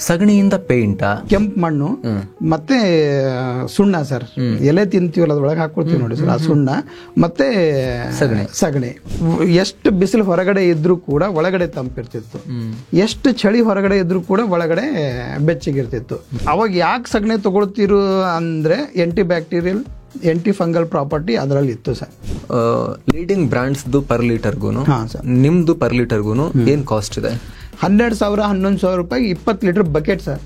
ಸಗಣಿಯಿಂದ ಪೇಂಟಾ? ಕೆಂಪು ಮಣ್ಣು ಮತ್ತೆ ಸುಣ್ಣ ಸರ್, ಎಲೆ ತಿಂತೀವಲ್ಲ ಅದ್ರೊಳಗೆ ಹಾಕೊಳ್ತೀವಿ ನೋಡಿ ಸರ್, ಆ ಸುಣ್ಣ ಮತ್ತೆ ಸಗಣಿ. ಎಷ್ಟು ಬಿಸಿಲು ಹೊರಗಡೆ ಇದ್ರೂ ಕೂಡ ಒಳಗಡೆ ತಂಪಿರ್ತಿತ್ತು, ಎಷ್ಟು ಚಳಿ ಹೊರಗಡೆ ಇದ್ರೂ ಕೂಡ ಒಳಗಡೆ ಬೆಚ್ಚಗಿರ್ತಿತ್ತು. ಅವಾಗ ಯಾಕೆ ಸಗಣಿ ತಗೊಳ್ತಿರು ಅಂದ್ರೆ ಆಂಟಿ ಫಂಗಲ್ ಪ್ರಾಪರ್ಟಿ ಅದರಲ್ಲಿ ಇತ್ತು ಸರ್. ಲೀಡಿಂಗ್ ಬ್ರಾಂಡ್ಸ್ದು ಪರ್ ಲೀಟರ್ಗೂ ನಿಮ್ದು ಪರ್ ಲೀಟರ್ಗೂ ಏನ್ ಕಾಸ್ಟ್ ಇದೆ? 11,000-11,000 ರೂಪಾಯಿ 20 ಲೀಟರ್ ಬಕೆಟ್ ಸರ್.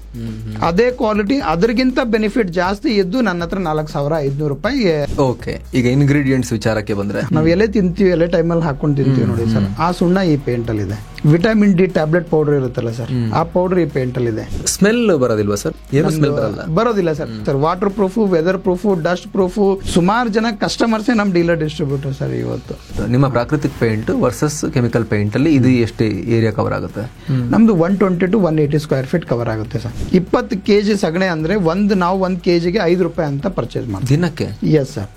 ಅದೇ ಕ್ವಾಲಿಟಿ ಅದರಿಗಿಂತ ಬೆನಿಫಿಟ್ ಜಾಸ್ತಿ ಇದ್ದು ನನ್ನ ಹತ್ರ 4,500 ರೂಪಾಯಿ. ಓಕೆ, ಈಗ ಇಂಗ್ರೀಡಿಯೆಂಟ್ಸ್ ವಿಚಾರಕ್ಕೆ ಬಂದ್ರೆ ನಾವು ಎಲೆ ತಿಂತೀವಿ, ಎಲೆ ಟೈಮಲ್ಲಿ ಹಾಕೊಂಡು ತಿಂತೀವಿ ನೋಡಿ ಸರ್, ಆ ಸುಣ್ಣ ಈ ಪೇಂಟ್ ಅಲ್ಲಿ ಇದೆ. ವಿಟಮಿನ್ ಡಿ ಟ್ಯಾಬ್ಲೆಟ್ ಪೌಡರ್ ಇರುತ್ತಲ್ಲ ಸರ್, ಆ ಪೌಡರ್ ಈ ಪೇಂಟ್ ಅಲ್ಲಿ ಇದೆ. ಸ್ಮೆಲ್ ಬರೋದಿಲ್ವಾ ಸರ್? ಏನು ಸ್ಮೆಲ್ ಬರೋದಿಲ್ಲ sir. Waterproof, weatherproof, dustproof. ಸುಮಾರು ಜನ ಕಸ್ಟಮರ್ಸೇ ನಮ್ ಡೀಲರ್ ಡಿಸ್ಟ್ರಿಬ್ಯೂಟರ್ ಸರ್. ಇವತ್ತು ನಿಮ್ಮ Prakritik paint versus chemical paint ಅಲ್ಲಿ ಇದು ಎಷ್ಟು ಏರಿಯಾ ಕವರ್ ಆಗುತ್ತೆ? ನಮ್ದು 120 to 180 ಸ್ಕ್ವೇರ್ ಫೀಟ್ ಕವರ್ ಆಗುತ್ತೆ ಸರ್. 20 kg ಸಗಣಿ ಅಂದ್ರೆ ನಾವು 1 kgಗೆ 5 ರೂಪಾಯಿ ಅಂತ ಪರ್ಚೇಸ್ ಮಾಡ್ತೀವಿ ದಿನಕ್ಕೆ. Yes sir.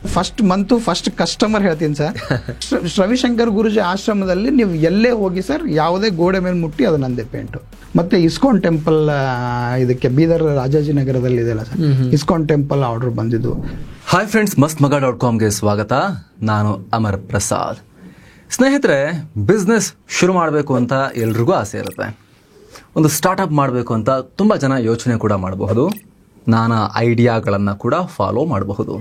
ಫಸ್ಟ್ ಕಸ್ಟಮರ್ ಹೇಳ್ತೀನಿ ಸರ್, ರವಿಶಂಕರ್ ಗುರುಜಿ ಆಶ್ರಮದಲ್ಲಿ ನೀವು ಎಲ್ಲೇ ಹೋಗಿ ಸರ್, ಯಾವುದೇ ಗೋಡೆ ಮೇಲೆ ಮುಟ್ಟಿ ಅದು ನಂದೇ ಪೇಂಟು. ಮತ್ತೆ ಇಸ್ಕಾನ್ ಟೆಂಪಲ್ ಇದಕ್ಕೆ ಬೀದರ್ ರಾಜಾಜಿನಗರದಲ್ಲಿ ಇದೆಯಲ್ಲ ಸರ್, ಇಸ್ಕಾನ್ ಟೆಂಪಲ್ ಆರ್ಡರ್ ಬಂದಿದ್ದು. ಹಾಯ್ ಫ್ರೆಂಡ್ಸ್, mastmaga.comಗೆ ಸ್ವಾಗತ. ನಾನು ಅಮರ್ ಪ್ರಸಾದ್. ಸ್ನೇಹಿತರೆ, ಬಿಸ್ನೆಸ್ ಶುರು ಮಾಡಬೇಕು ಅಂತ ಎಲ್ರಿಗೂ ಆಸೆ ಇರುತ್ತೆ. ಒಂದು ಸ್ಟಾರ್ಟಪ್ ಮಾಡಬೇಕು ಅಂತ ತುಂಬ ಜನ ಯೋಚನೆ ಕೂಡ ಮಾಡಬಹುದು, ನಾನಾ ಐಡಿಯಾಗಳನ್ನು ಕೂಡ ಫಾಲೋ ಮಾಡಬಹುದು.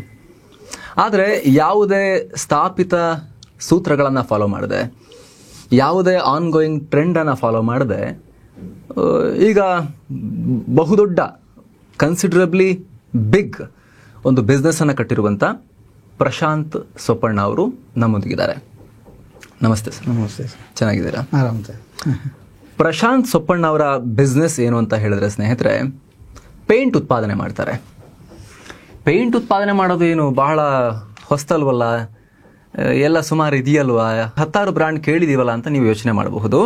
ಆದರೆ ಯಾವುದೇ ಸ್ಥಾಪಿತ ಸೂತ್ರಗಳನ್ನು ಫಾಲೋ ಮಾಡದೆ, ಯಾವುದೇ ಆನ್ಗೋಯಿಂಗ್ ಟ್ರೆಂಡನ್ನು ಫಾಲೋ ಮಾಡದೆ, ಈಗ ಬಹುದೊಡ್ಡ ಕನ್ಸಿಡರಬ್ಲಿ ಬಿಗ್ ಒಂದು ಬಿಸ್ನೆಸ್ಸನ್ನು ಕಟ್ಟಿರುವಂಥ ಪ್ರಶಾಂತ್ ಸೊಪ್ಪಣ್ಣ ಅವರು ನಮ್ಮೊಂದಿಗಿದ್ದಾರೆ. ನಮಸ್ತೆ ಸರ್. ನಮಸ್ತೆ ಸರ್. ಚೆನ್ನಾಗಿದ್ದೀರಾ? ಆರಾಮ್ ಸರ್. ಪ್ರಶಾಂತ್ ಸೊಪ್ಪಣ್ಣ ಅವರ ಬಿಸ್ನೆಸ್ ಏನು ಅಂತ ಹೇಳಿದ್ರೆ ಸ್ನೇಹಿತರೆ, ಪೇಂಟ್ ಉತ್ಪಾದನೆ ಮಾಡ್ತಾರೆ. ಪೇಂಟ್ ಉತ್ಪಾದನೆ ಮಾಡೋದು ಏನು ಬಹಳ ಹೊಸ್ತಲ್ವಲ್ಲ, ಎಲ್ಲ ಸುಮಾರು ಇದೆಯಲ್ವಾ, 10 ಬ್ರ್ಯಾಂಡ್ ಕೇಳಿದೀವಲ್ಲ ಅಂತ ನೀವು ಯೋಚನೆ ಮಾಡಬಹುದು.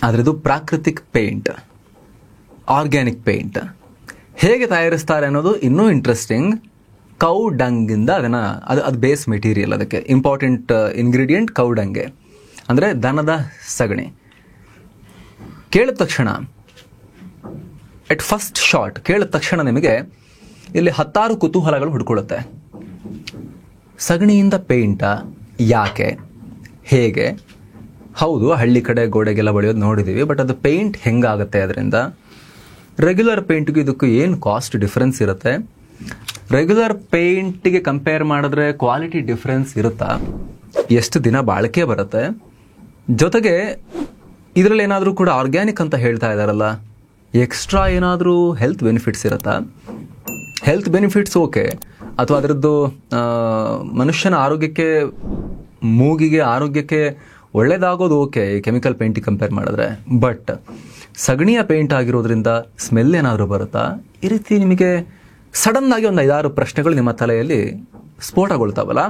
ಆದರೆ ಇದು ಪ್ರಾಕೃತಿಕ್ ಪೇಂಟ್, ಆರ್ಗ್ಯಾನಿಕ್ ಪೇಂಟ್. ಹೇಗೆ ತಯಾರಿಸ್ತಾರೆ ಅನ್ನೋದು ಇನ್ನೂ ಇಂಟ್ರೆಸ್ಟಿಂಗ್. ಕೌ ಡಂಗಿಂದ ಅದು ಬೇಸ್ ಮೆಟೀರಿಯಲ್, ಅದಕ್ಕೆ ಇಂಪಾರ್ಟೆಂಟ್ ಇಂಗ್ರೀಡಿಯೆಂಟ್ ಕೌ ಡಂಗೆ ಅಂದರೆ ದನದ ಸಗಣಿ. ಕೇಳಿದ ತಕ್ಷಣ, ಎಟ್ ಫಸ್ಟ್ ಶಾಟ್ ಕೇಳಿದ ತಕ್ಷಣ ನಿಮಗೆ ಇಲ್ಲಿ 10 ಕುತೂಹಲಗಳು ಹುಡ್ಕೊಳ್ಳುತ್ತೆ. ಸಗಣಿಯಿಂದ ಪೇಂಟ ಯಾಕೆ, ಹೇಗೆ? ಹೌದು, ಹಳ್ಳಿ ಕಡೆ ಗೋಡೆಗೆಲ್ಲ ಬಳಿಯೋದು ನೋಡಿದ್ದೀವಿ, ಬಟ್ ಅದು ಪೇಂಟ್ ಹೆಂಗಾಗುತ್ತೆ ಅದರಿಂದ? ರೆಗ್ಯುಲರ್ ಪೇಂಟ್ಗೂ ಇದಕ್ಕೂ ಏನು ಕಾಸ್ಟ್ ಡಿಫ್ರೆನ್ಸ್ ಇರುತ್ತೆ? ರೆಗ್ಯುಲರ್ ಪೇಂಟಿಗೆ ಕಂಪೇರ್ ಮಾಡಿದ್ರೆ ಕ್ವಾಲಿಟಿ ಡಿಫ್ರೆನ್ಸ್ ಇರುತ್ತಾ? ಎಷ್ಟು ದಿನ ಬಾಳಿಕೆ ಬರುತ್ತೆ? ಜೊತೆಗೆ ಇದರಲ್ಲಿ ಏನಾದರೂ ಕೂಡ ಆರ್ಗ್ಯಾನಿಕ್ ಅಂತ ಹೇಳ್ತಾ ಇದ್ದಾರಲ್ಲ, ಎಕ್ಸ್ಟ್ರಾ ಏನಾದರೂ ಹೆಲ್ತ್ ಬೆನಿಫಿಟ್ಸ್ ಇರುತ್ತಾ? ಹೆಲ್ತ್ ಬೆನಿಫಿಟ್ಸ್ ಓಕೆ, ಅಥವಾ ಅದರದ್ದು ಮನುಷ್ಯನ ಆರೋಗ್ಯಕ್ಕೆ, ಮೂಗಿಗೆ ಆರೋಗ್ಯಕ್ಕೆ ಒಳ್ಳೇದಾಗೋದು ಓಕೆ ಕೆಮಿಕಲ್ ಪೇಂಟಿಗೆ ಕಂಪೇರ್ ಮಾಡಿದ್ರೆ, ಬಟ್ ಸಗಣಿಯ ಪೇಂಟ್ ಆಗಿರೋದ್ರಿಂದ ಸ್ಮೆಲ್ ಏನಾದರೂ ಬರುತ್ತಾ? ಈ ರೀತಿ ನಿಮಗೆ ಸಡನ್ ಆಗಿ ಒಂದು 5-6 ಪ್ರಶ್ನೆಗಳು ನಿಮ್ಮ ತಲೆಯಲ್ಲಿ ಸ್ಫೋಟಗೊಳ್ತಾವಲ್ಲ.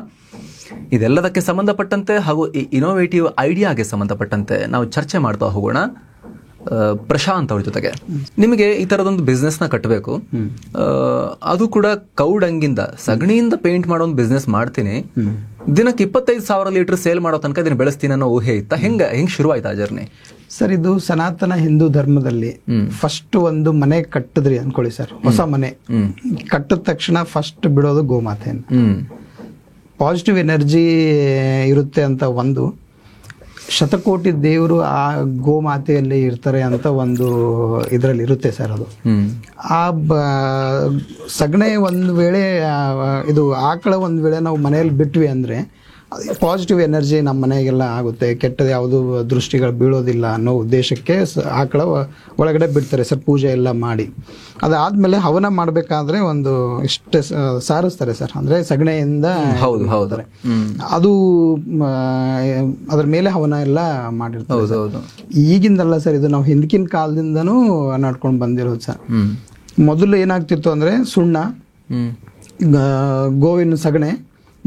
ಇದೆಲ್ಲದಕ್ಕೆ ಸಂಬಂಧಪಟ್ಟಂತೆ ಹಾಗೂ ಈ ಇನೋವೇಟಿವ್ ಐಡಿಯಾಗೆ ಸಂಬಂಧಪಟ್ಟಂತೆ ನಾವು ಚರ್ಚೆ ಮಾಡ್ತಾ ಹೋಗೋಣ ಪ್ರಶಾಂತ್ ಅವ್ರ ಜೊತೆಗೆ. ನಿಮಗೆ ಈ ಥರದೊಂದು ಬಿಸ್ನೆಸ್ನ ಕಟ್ಟಬೇಕು, ಅದು ಕೂಡ ಕೌಡಂಗಿಂದ ಸಗಣಿಯಿಂದ ಪೇಂಟ್ ಮಾಡೋ ಒಂದು ಬಿಸ್ನೆಸ್ ಮಾಡ್ತೀನಿ, ದಿನಕ್ಕೆ 25,000 ಲೀಟರ್ ಸೇಲ್ ಮಾಡೋ ತನಕ ಇದನ್ನು ಬೆಳೆಸ್ತೀನಿ ಅನ್ನೋ ಊಹೆ ಇತ್ತ? ಹೆಂಗೆ ಶುರುವಾಯ್ತು ಆ ಜರ್ನಿ? ಸರ್, ಇದು ಸನಾತನ ಹಿಂದೂ ಧರ್ಮದಲ್ಲಿ ಫಸ್ಟ್ ಒಂದು ಮನೆ ಕಟ್ಟಿದ್ರಿ ಅನ್ಕೊಳ್ಳಿ ಸರ್, ಹೊಸ ಮನೆ ಕಟ್ಟಿದ ತಕ್ಷಣ ಫಸ್ಟ್ ಬಿಡೋದು ಗೋಮಾತೆಯನ್ನು. ಪಾಸಿಟಿವ್ ಎನರ್ಜಿ ಇರುತ್ತೆ ಅಂತ ಒಂದು, ಶತಕೋಟಿ ದೇವರು ಆ ಗೋಮಾತೆಯಲ್ಲಿ ಇರ್ತಾರೆ ಅಂತ ಒಂದು ಇದರಲ್ಲಿ ಇರುತ್ತೆ ಸರ್. ಅದು ಆ ಸಗಣಿ ಒಂದು ವೇಳೆ, ಇದು ಆಕಳ ಒಂದು ವೇಳೆ ನಾವು ಮನೆಯಲ್ಲಿ ಬಿಟ್ವಿ ಅಂದರೆ ಪಾಸಿಟಿವ್ ಎನರ್ಜಿ ನಮ್ಮ ಮನೆಗೆಲ್ಲ ಆಗುತ್ತೆ, ಕೆಟ್ಟದ ಯಾವುದು ದೃಷ್ಟಿಗಳು ಬೀಳೋದಿಲ್ಲ ಅನ್ನೋ ಉದ್ದೇಶಕ್ಕೆ ಆಕಳ ಒಳಗಡೆ ಬಿಡ್ತಾರೆ ಸರ್, ಪೂಜೆ ಎಲ್ಲ ಮಾಡಿ. ಅದಾದ್ಮೇಲೆ ಹವನ ಮಾಡಬೇಕಾದ್ರೆ ಒಂದು ಇಷ್ಟು ಸಾರಿಸ್ತಾರೆ ಸರ್, ಅಂದರೆ ಸಗಣಿಯಿಂದ ಅದು ಅದ್ರ ಮೇಲೆ ಹವನ ಎಲ್ಲ ಮಾಡಿರ್ತಾರೆ. ಈಗಿಂದಲ್ಲ ಸರ್, ಇದು ನಾವು ಹಿಂದಕಿನ ಕಾಲದಿಂದನೂ ನಡ್ಕೊಂಡು ಬಂದಿರೋದು ಸರ್. ಮೊದಲು ಏನಾಗ್ತಿತ್ತು ಅಂದರೆ ಸುಣ್ಣ, ಗೋವಿನ ಸಗಣಿ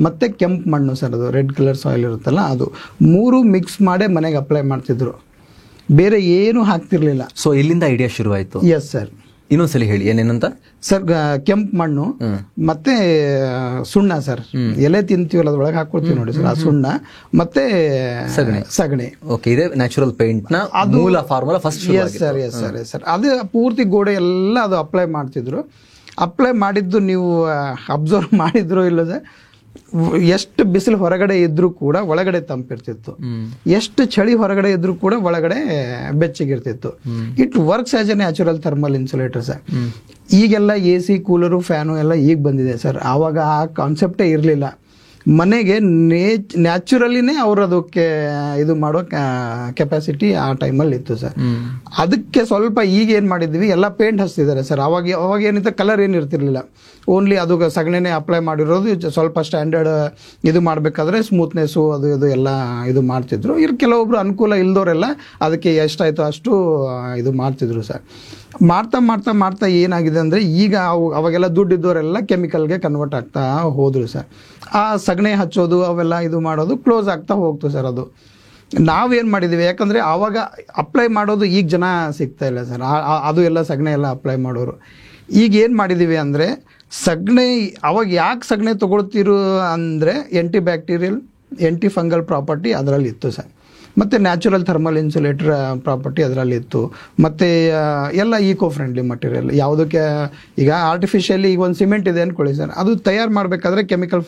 ಮತ್ತೆ ಕೆಂಪು ಮಣ್ಣು ಸರ್, ಅದು ರೆಡ್ ಕಲರ್ ಸಾಯಿಲ್ ಇರುತ್ತಲ್ಲ, ಅದು 3 ಮಿಕ್ಸ್ ಮಾಡಿ ಮನೆಗೆ ಅಪ್ಲೈ ಮಾಡ್ತಿದ್ರು, ಬೇರೆ ಏನು ಹಾಕ್ತಿರ್ಲಿಲ್ಲ. ಸೊ ಇಲ್ಲಿಂದ ಐಡಿಯಾ ಶುರುವಾಯಿತು? Yes sir. ಇನ್ನೊಂದ್ಸಲಿ ಹೇಳಿ ಏನೇನಂತ. ಸರ್ ಕೆಂಪು ಮಣ್ಣು ಮತ್ತೆ ಸುಣ್ಣ ಸರ್, ಎಲೆ ತಿಂತೀವಲ್ಲ ಅದ್ರೊಳಗೆ ಹಾಕೊಳ್ತೀವಿ ನೋಡಿ ಸರ್, ಆ ಸುಣ್ಣ ಮತ್ತೆ ಸಗಣಿ. ಓಕೆ, ಇದೇ ನ್ಯಾಚುರಲ್ ಪೇಂಟ್ ನ ಮೂಲ ಫಾರ್ಮುಲಾ ಫಸ್ಟ್. ಎಸ್ ಸರ್ ಅದು ಪೂರ್ತಿ ಗೋಡೆ ಎಲ್ಲ ಅದು ಅಪ್ಲೈ ಮಾಡ್ತಿದ್ರು. ಅಪ್ಲೈ ಮಾಡಿದ್ದು ನೀವು ಅಬ್ಸರ್ವ್ ಮಾಡಿದ್ರು ಇಲ್ಲ ಸರ್, ಎಷ್ಟು ಬಿಸಿಲು ಹೊರಗಡೆ ಇದ್ರೂ ಕೂಡ ಒಳಗಡೆ ತಂಪಿರ್ತಿತ್ತು, ಎಷ್ಟು ಚಳಿ ಹೊರಗಡೆ ಇದ್ರೂ ಕೂಡ ಒಳಗಡೆ ಬೆಚ್ಚಗಿರ್ತಿತ್ತು. It works as a natural thermal insulator sir. ಈಗೆಲ್ಲ AC ಕೂಲರು ಫ್ಯಾನು ಎಲ್ಲ ಈಗ ಬಂದಿದೆ ಸರ್, ಆವಾಗ ಆ ಕಾನ್ಸೆಪ್ಟೇ ಇರಲಿಲ್ಲ. ಮನೆಗೆ ನ್ಯಾಚುರಲಿನೇ ಅವ್ರು ಅದಕ್ಕೆ ಇದು ಮಾಡೋ ಕೆಪಾಸಿಟಿ ಆ ಟೈಮಲ್ಲಿ ಇತ್ತು ಸರ್. ಅದಕ್ಕೆ ಸ್ವಲ್ಪ ಈಗ ಏನು ಮಾಡಿದ್ವಿ, ಎಲ್ಲ ಪೇಂಟ್ ಹಚ್ತಿದ್ದಾರೆ ಸರ್. ಅವಾಗ ಏನಿತ್ತು, ಕಲರ್ ಏನು ಇರ್ತಿರ್ಲಿಲ್ಲ, ಓನ್ಲಿ ಅದು ಸಗಣಿನೇ ಅಪ್ಲೈ ಮಾಡಿರೋದು. ಸ್ವಲ್ಪ ಸ್ಟ್ಯಾಂಡರ್ಡ್ ಇದು ಮಾಡಬೇಕಾದ್ರೆ ಸ್ಮೂತ್ನೆಸ್ಸು ಅದು ಇದು ಎಲ್ಲ ಇದು ಮಾಡ್ತಿದ್ರು. ಕೆಲವೊಬ್ರು ಅನುಕೂಲ ಇಲ್ದವರೆಲ್ಲ ಅದಕ್ಕೆ ಎಷ್ಟಾಯಿತು ಅಷ್ಟು ಇದು ಮಾಡ್ತಿದ್ರು ಸರ್. ಮಾಡ್ತಾ ಮಾಡ್ತಾ ಮಾಡ್ತಾ ಏನಾಗಿದೆ ಅಂದರೆ, ಈಗ ಅವಾಗೆಲ್ಲ ದುಡ್ಡಿದ್ದವರೆಲ್ಲ ಕೆಮಿಕಲ್ಗೆ ಕನ್ವರ್ಟ್ ಆಗ್ತಾ ಹೋದ್ರು ಸರ್. ಆ ಸಗಣಿ ಹಚ್ಚೋದು ಅವೆಲ್ಲ ಇದು ಮಾಡೋದು ಕ್ಲೋಸ್ ಆಗ್ತಾ ಹೋಗ್ತು ಸರ್. ಅದು ನಾವೇನು ಮಾಡಿದ್ದೀವಿ, ಯಾಕಂದರೆ ಆವಾಗ ಅಪ್ಲೈ ಮಾಡೋದು ಈಗ ಜನ ಸಿಗ್ತಾ ಇಲ್ಲ ಸರ್, ಅದು ಎಲ್ಲ ಸಗಣಿ ಎಲ್ಲ ಅಪ್ಲೈ ಮಾಡೋರು. ಈಗ ಏನು ಮಾಡಿದ್ದೀವಿ ಅಂದರೆ, ಸಗಣಿ ಅವಾಗ ಯಾಕೆ ಸಗಣಿ ತೊಗೊಳ್ತಿರು ಅಂದರೆ, anti bacterial aunty fungal property ಅದರಲ್ಲಿ ಇತ್ತು ಸರ್, ಮತ್ತು ನ್ಯಾಚುರಲ್ ಥರ್ಮಲ್ ಇನ್ಸುಲೇಟರ್ ಪ್ರಾಪರ್ಟಿ ಅದರಲ್ಲಿ ಇತ್ತು, ಮತ್ತು ಎಲ್ಲ ಈಕೋ ಫ್ರೆಂಡ್ಲಿ ಮಟೀರಿಯಲ್. ಯಾವುದಕ್ಕೆ ಈಗ ಆರ್ಟಿಫಿಷಿಯಲಿ ಈಗ ಒಂದು ಸಿಮೆಂಟ್ ಇದೆ ಅಂದ್ಕೊಳ್ಳಿ ಸರ್, ಅದು ತಯಾರು ಮಾಡಬೇಕಾದ್ರೆ ಕೆಮಿಕಲ್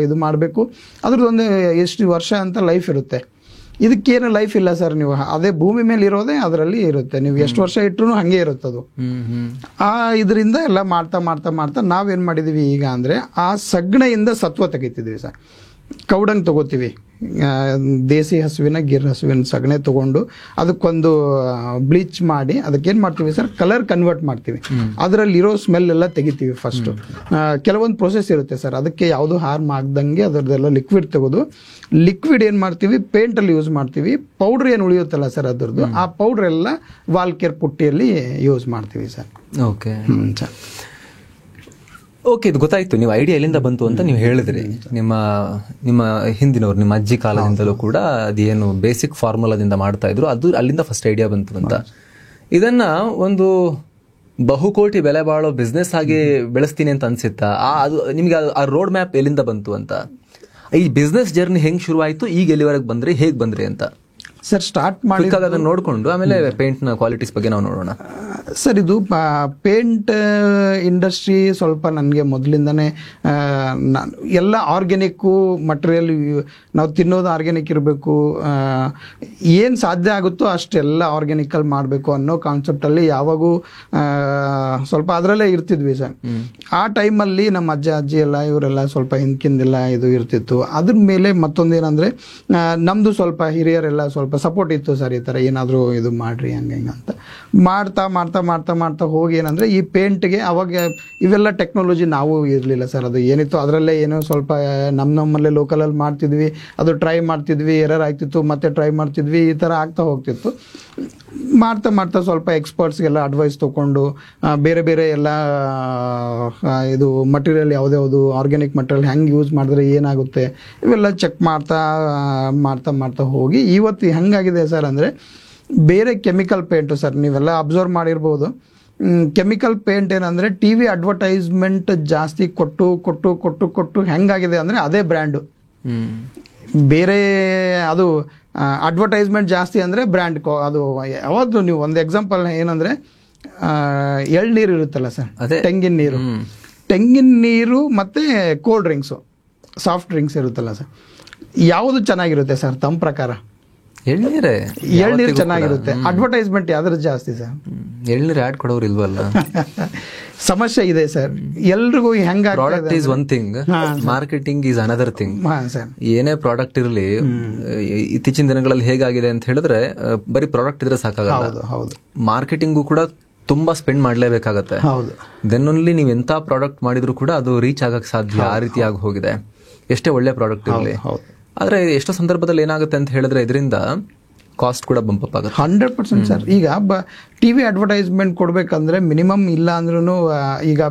ಇದು ಮಾಡಬೇಕು, ಅದ್ರದ್ದೊಂದು ಎಷ್ಟು ವರ್ಷ ಅಂತ ಲೈಫ್ ಇರುತ್ತೆ. ಇದಕ್ಕೇನು ಲೈಫ್ ಇಲ್ಲ ಸರ್. ನೀವು ಅದೇ ಭೂಮಿ ಮೇಲೆ ಇರೋದೇ ಅದರಲ್ಲಿ ಇರುತ್ತೆ, ನೀವು ಎಷ್ಟು ವರ್ಷ ಇಟ್ಟರು ಹಾಗೆ ಇರುತ್ತದು. ಇದರಿಂದ ಎಲ್ಲ ಮಾಡ್ತಾ ಮಾಡ್ತಾ ಮಾಡ್ತಾ ನಾವೇನು ಮಾಡಿದ್ದೀವಿ ಈಗ ಅಂದರೆ, ಆ ಸಗಣಿಯಿಂದ ಸತ್ವ ತೆಗಿತಿದ್ವಿ ಸರ್. ಕೌಡಂಗ್ ತೊಗೋತೀವಿ, ದೇಸಿ ಹಸುವಿನ ಗಿರ್ ಹಸುವಿನ ಸಗಣಿ ತೊಗೊಂಡು ಅದಕ್ಕೊಂದು ಬ್ಲೀಚ್ ಮಾಡಿ ಅದಕ್ಕೇನು ಮಾಡ್ತೀವಿ ಸರ್, ಕಲರ್ ಕನ್ವರ್ಟ್ ಮಾಡ್ತೀವಿ. ಅದರಲ್ಲಿರೋ ಸ್ಮೆಲ್ ಎಲ್ಲ ತೆಗಿತೀವಿ ಫಸ್ಟು. ಕೆಲವೊಂದು ಪ್ರೊಸೆಸ್ ಇರುತ್ತೆ ಸರ್, ಅದಕ್ಕೆ ಯಾವುದು ಹಾರ್ಮ್ ಆಗ್ದಂಗೆ ಅದರದ್ದೆಲ್ಲ ಲಿಕ್ವಿಡ್ ತೆಗೆದು, ಲಿಕ್ವಿಡ್ ಏನು ಮಾಡ್ತೀವಿ ಪೇಂಟಲ್ಲಿ ಯೂಸ್ ಮಾಡ್ತೀವಿ. ಪೌಡ್ರ್ ಏನು ಉಳಿಯುತ್ತಲ್ಲ ಸರ್ ಅದರದ್ದು, ಆ ಪೌಡ್ರ್ ಎಲ್ಲ ವಾಲ್ಕೇರ್ ಪುಟ್ಟಿಯಲ್ಲಿ ಯೂಸ್ ಮಾಡ್ತೀವಿ ಸರ್. Okay sir. ಓಕೆ, ಇದು ಗೊತ್ತಾಯ್ತು. ನೀವು ಐಡಿಯಾ ಎಲ್ಲಿಂದ ಬಂತು ಅಂತ ನೀವು ಹೇಳಿದ್ರಿ. ನಿಮ್ಮ ಹಿಂದಿನವ್ರು, ನಿಮ್ಮ ಅಜ್ಜಿ ಕಾಲದಿಂದಲೂ ಕೂಡ ಅದೇನು ಬೇಸಿಕ್ ಫಾರ್ಮುಲಾದಿಂದ ಮಾಡ್ತಾ ಇದ್ರು, ಅದು ಅಲ್ಲಿಂದ ಫಸ್ಟ್ ಐಡಿಯಾ ಬಂತು ಅಂತ. ಇದನ್ನ ಒಂದು ಬಹುಕೋಟಿ ಬೆಲೆ ಬಾಳೋ ಬಿಸ್ನೆಸ್ ಆಗಿ ಬೆಳೆಸ್ತೀನಿ ಅಂತ ಅನ್ಸುತ್ತಾ? ಅದು ನಿಮ್ಗೆ ಆ ರೋಡ್ ಮ್ಯಾಪ್ ಎಲ್ಲಿಂದ ಬಂತು ಅಂತ, ಈ ಬಿಸ್ನೆಸ್ ಜರ್ನಿ ಹೆಂಗ್ ಶುರುವಾಯ್ತು, ಈಗ ಎಲ್ಲಿವರೆಗೆ ಬಂದ್ರಿ, ಹೇಗ್ ಬಂದ್ರಿ ಅಂತ ಸರ್ ಸ್ಟಾರ್ಟ್ ಮಾಡಿ ಅದನ್ನ ನೋಡ್ಕೊಂಡು ಆಮೇಲೆ ಪೇಂಟ್ ನ ಕ್ವಾಲಿಟೀಸ್ ಬಗ್ಗೆ ನಾವು ನೋಡೋಣ. ಸರ್, ಇದು ಪೇಂಟ್ ಇಂಡಸ್ಟ್ರಿ ಸ್ವಲ್ಪ ನನಗೆ ಮೊದಲಿಂದನೇ ಎಲ್ಲ ಆರ್ಗ್ಯಾನಿಕ್ಕು ಮಟೀರಿಯಲ್, ನಾವು ತಿನ್ನೋದು ಆರ್ಗ್ಯಾನಿಕ್ ಇರಬೇಕು, ಏನು ಸಾಧ್ಯ ಆಗುತ್ತೋ ಅಷ್ಟೆಲ್ಲ ಆರ್ಗ್ಯಾನಿಕಲ್ಲಿ ಮಾಡಬೇಕು ಅನ್ನೋ ಕಾನ್ಸೆಪ್ಟಲ್ಲಿ ಯಾವಾಗೂ ಸ್ವಲ್ಪ ಅದರಲ್ಲೇ ಇರ್ತಿದ್ವಿ ಸರ್. ಆ ಟೈಮಲ್ಲಿ ನಮ್ಮ ಅಜ್ಜಿ ಎಲ್ಲ ಇವರೆಲ್ಲ ಸ್ವಲ್ಪ ಹಿಂದ್ಕಿಂದೆಲ್ಲ ಇದು ಇರ್ತಿತ್ತು. ಅದ್ರ ಮೇಲೆ ಮತ್ತೊಂದೇನಂದರೆ, ನಮ್ಮದು ಸ್ವಲ್ಪ ಹಿರಿಯರೆಲ್ಲ ಸ್ವಲ್ಪ ಸಪೋರ್ಟ್ ಇತ್ತು ಸರ್, ಈ ಥರ ಏನಾದರೂ ಇದು ಮಾಡಿರಿ ಹಂಗೆ ಹಿಂಗೆ ಅಂತ. ಮಾಡ್ತಾ ಮಾಡ್ತಾ ಮಾಡ್ತಾ ಮಾಡ್ತಾ ಹೋಗಿ ಏನಂದರೆ, ಈ ಪೇಂಟ್ಗೆ ಅವಾಗ ಇವೆಲ್ಲ ಟೆಕ್ನಾಲಜಿ ನಾವು ಇರಲಿಲ್ಲ ಸರ್. ಅದು ಏನಿತ್ತು ಅದರಲ್ಲೇ ಏನೋ ಸ್ವಲ್ಪ ನಮ್ಮಲ್ಲೇ ಲೋಕಲಲ್ಲಿ ಮಾಡ್ತಿದ್ವಿ, ಅದು ಟ್ರೈ ಮಾಡ್ತಿದ್ವಿ, ಎರರ್ ಆಗ್ತಿತ್ತು, ಮತ್ತೆ ಟ್ರೈ ಮಾಡ್ತಿದ್ವಿ, ಈ ಥರ ಆಗ್ತಾ ಹೋಗ್ತಿತ್ತು. ಮಾಡ್ತಾ ಮಾಡ್ತಾ ಸ್ವಲ್ಪ ಎಕ್ಸ್ಪರ್ಟ್ಸ್ಗೆಲ್ಲ ಅಡ್ವೈಸ್ ತೊಗೊಂಡು ಬೇರೆ ಬೇರೆ ಎಲ್ಲ ಇದು ಮಟೀರಿಯಲ್ ಯಾವುದ್ಯಾವುದು ಆರ್ಗ್ಯಾನಿಕ್ ಮಟೀರಿಯಲ್ ಹೆಂಗೆ ಯೂಸ್ ಮಾಡಿದ್ರೆ ಏನಾಗುತ್ತೆ ಇವೆಲ್ಲ ಚೆಕ್ ಮಾಡ್ತಾ ಮಾಡ್ತಾ ಮಾಡ್ತಾ ಹೋಗಿ ಇವತ್ತು ಹೆಂಗಾಗಿದೆ ಸರ್ ಅಂದರೆ, ಬೇರೆ ಕೆಮಿಕಲ್ ಪೇಂಟು ಸರ್ ನೀವೆಲ್ಲ ಅಬ್ಸರ್ವ್ ಮಾಡಿರ್ಬೋದು. ಕೆಮಿಕಲ್ ಪೇಂಟ್ ಏನಂದರೆ, TV ಅಡ್ವರ್ಟೈಸ್ಮೆಂಟ್ ಜಾಸ್ತಿ ಕೊಟ್ಟು ಕೊಟ್ಟು ಕೊಟ್ಟು ಕೊಟ್ಟು ಹೆಂಗಾಗಿದೆ ಅಂದರೆ ಅದೇ ಬ್ರ್ಯಾಂಡು. ಬೇರೆ ಅದು ಅಡ್ವರ್ಟೈಸ್ಮೆಂಟ್ ಜಾಸ್ತಿ ಅಂದರೆ ಬ್ರ್ಯಾಂಡ್ ಅದು ಯಾವುದು. ನೀವು ಒಂದು ಎಕ್ಸಾಂಪಲ್ ಏನಂದರೆ, ಎಳ್ನೀರು ಇರುತ್ತಲ್ಲ ಸರ್, ತೆಂಗಿನ ನೀರು ಮತ್ತು ಕೋಲ್ಡ್ ಡ್ರಿಂಕ್ಸು, ಸಾಫ್ಟ್ ಡ್ರಿಂಕ್ಸ್ ಇರುತ್ತಲ್ಲ ಸರ್, ಯಾವುದು ಚೆನ್ನಾಗಿರುತ್ತೆ ಸರ್ ತಮ್ಮ ಪ್ರಕಾರ? ಎಳ್ನೀರು ಚೆನ್ನಾಗಿರುತ್ತೆ. ಅಡ್ವರ್ಟೈಸ್ಮೆಂಟ್ ಯಾವ್ದ್ರದ್ದು ಜಾಸ್ತಿ ಸರ್? ಎಳ್ನೀರು ಆಡ್ ಕೊಡೋರು ಇಲ್ವಲ್ಲ. ಸಮಸ್ಯೆ ಇದೆ ಸರ್. ಎಲ್ರಿಗೂ ಹೆಂಗ product is one thing, marketing is another thing. ಏನೇ ಪ್ರಾಡಕ್ಟ್ ಇರಲಿ, ಇತ್ತೀಚಿನ ದಿನಗಳಲ್ಲಿ ಹೇಗಾಗಿದೆ ಅಂತ ಹೇಳಿದ್ರೆ, ಬರೀ ಪ್ರಾಡಕ್ಟ್ ಇದ್ರೆ ಸಾಕಾಗಲ್ಲ, ಮಾರ್ಕೆಟಿಂಗು ಕೂಡ ತುಂಬಾ ಸ್ಪೆಂಡ್ ಮಾಡ್ಲೇಬೇಕಾಗತ್ತೆ. ದೆನ್ ಓನ್ಲಿ ನೀವು ಎಂತ ಪ್ರಾಡಕ್ಟ್ ಮಾಡಿದ್ರು ಕೂಡ ಅದು ರೀಚ್ ಆಗಕ್ ಸಾಧ್ಯ. ಆ ರೀತಿ ಆಗಿ ಹೋಗಿದೆ, ಎಷ್ಟೇ ಒಳ್ಳೆ ಪ್ರಾಡಕ್ಟ್ ಇರಲಿ. ಆದ್ರೆ ಎಷ್ಟೋ ಸಂದರ್ಭದಲ್ಲಿ ಏನಾಗುತ್ತೆ ಅಂತ ಹೇಳಿದ್ರೆ, ಇದರಿಂದ ಕಾಸ್ಟ್ ಕೂಡ ಬಂಪ್ ಅಪ್ ಆಗುತ್ತೆ. 100% ಸರ್. ಈಗ ಟಿವಿ ಅಡ್ವರ್ಟೈಸ್ಮೆಂಟ್ ಕೊಡ್ಬೇಕಂದ್ರೆ ಮಿನಿಮಮ್ ಇಲ್ಲ ಅಂದ್ರೂ ಈಗ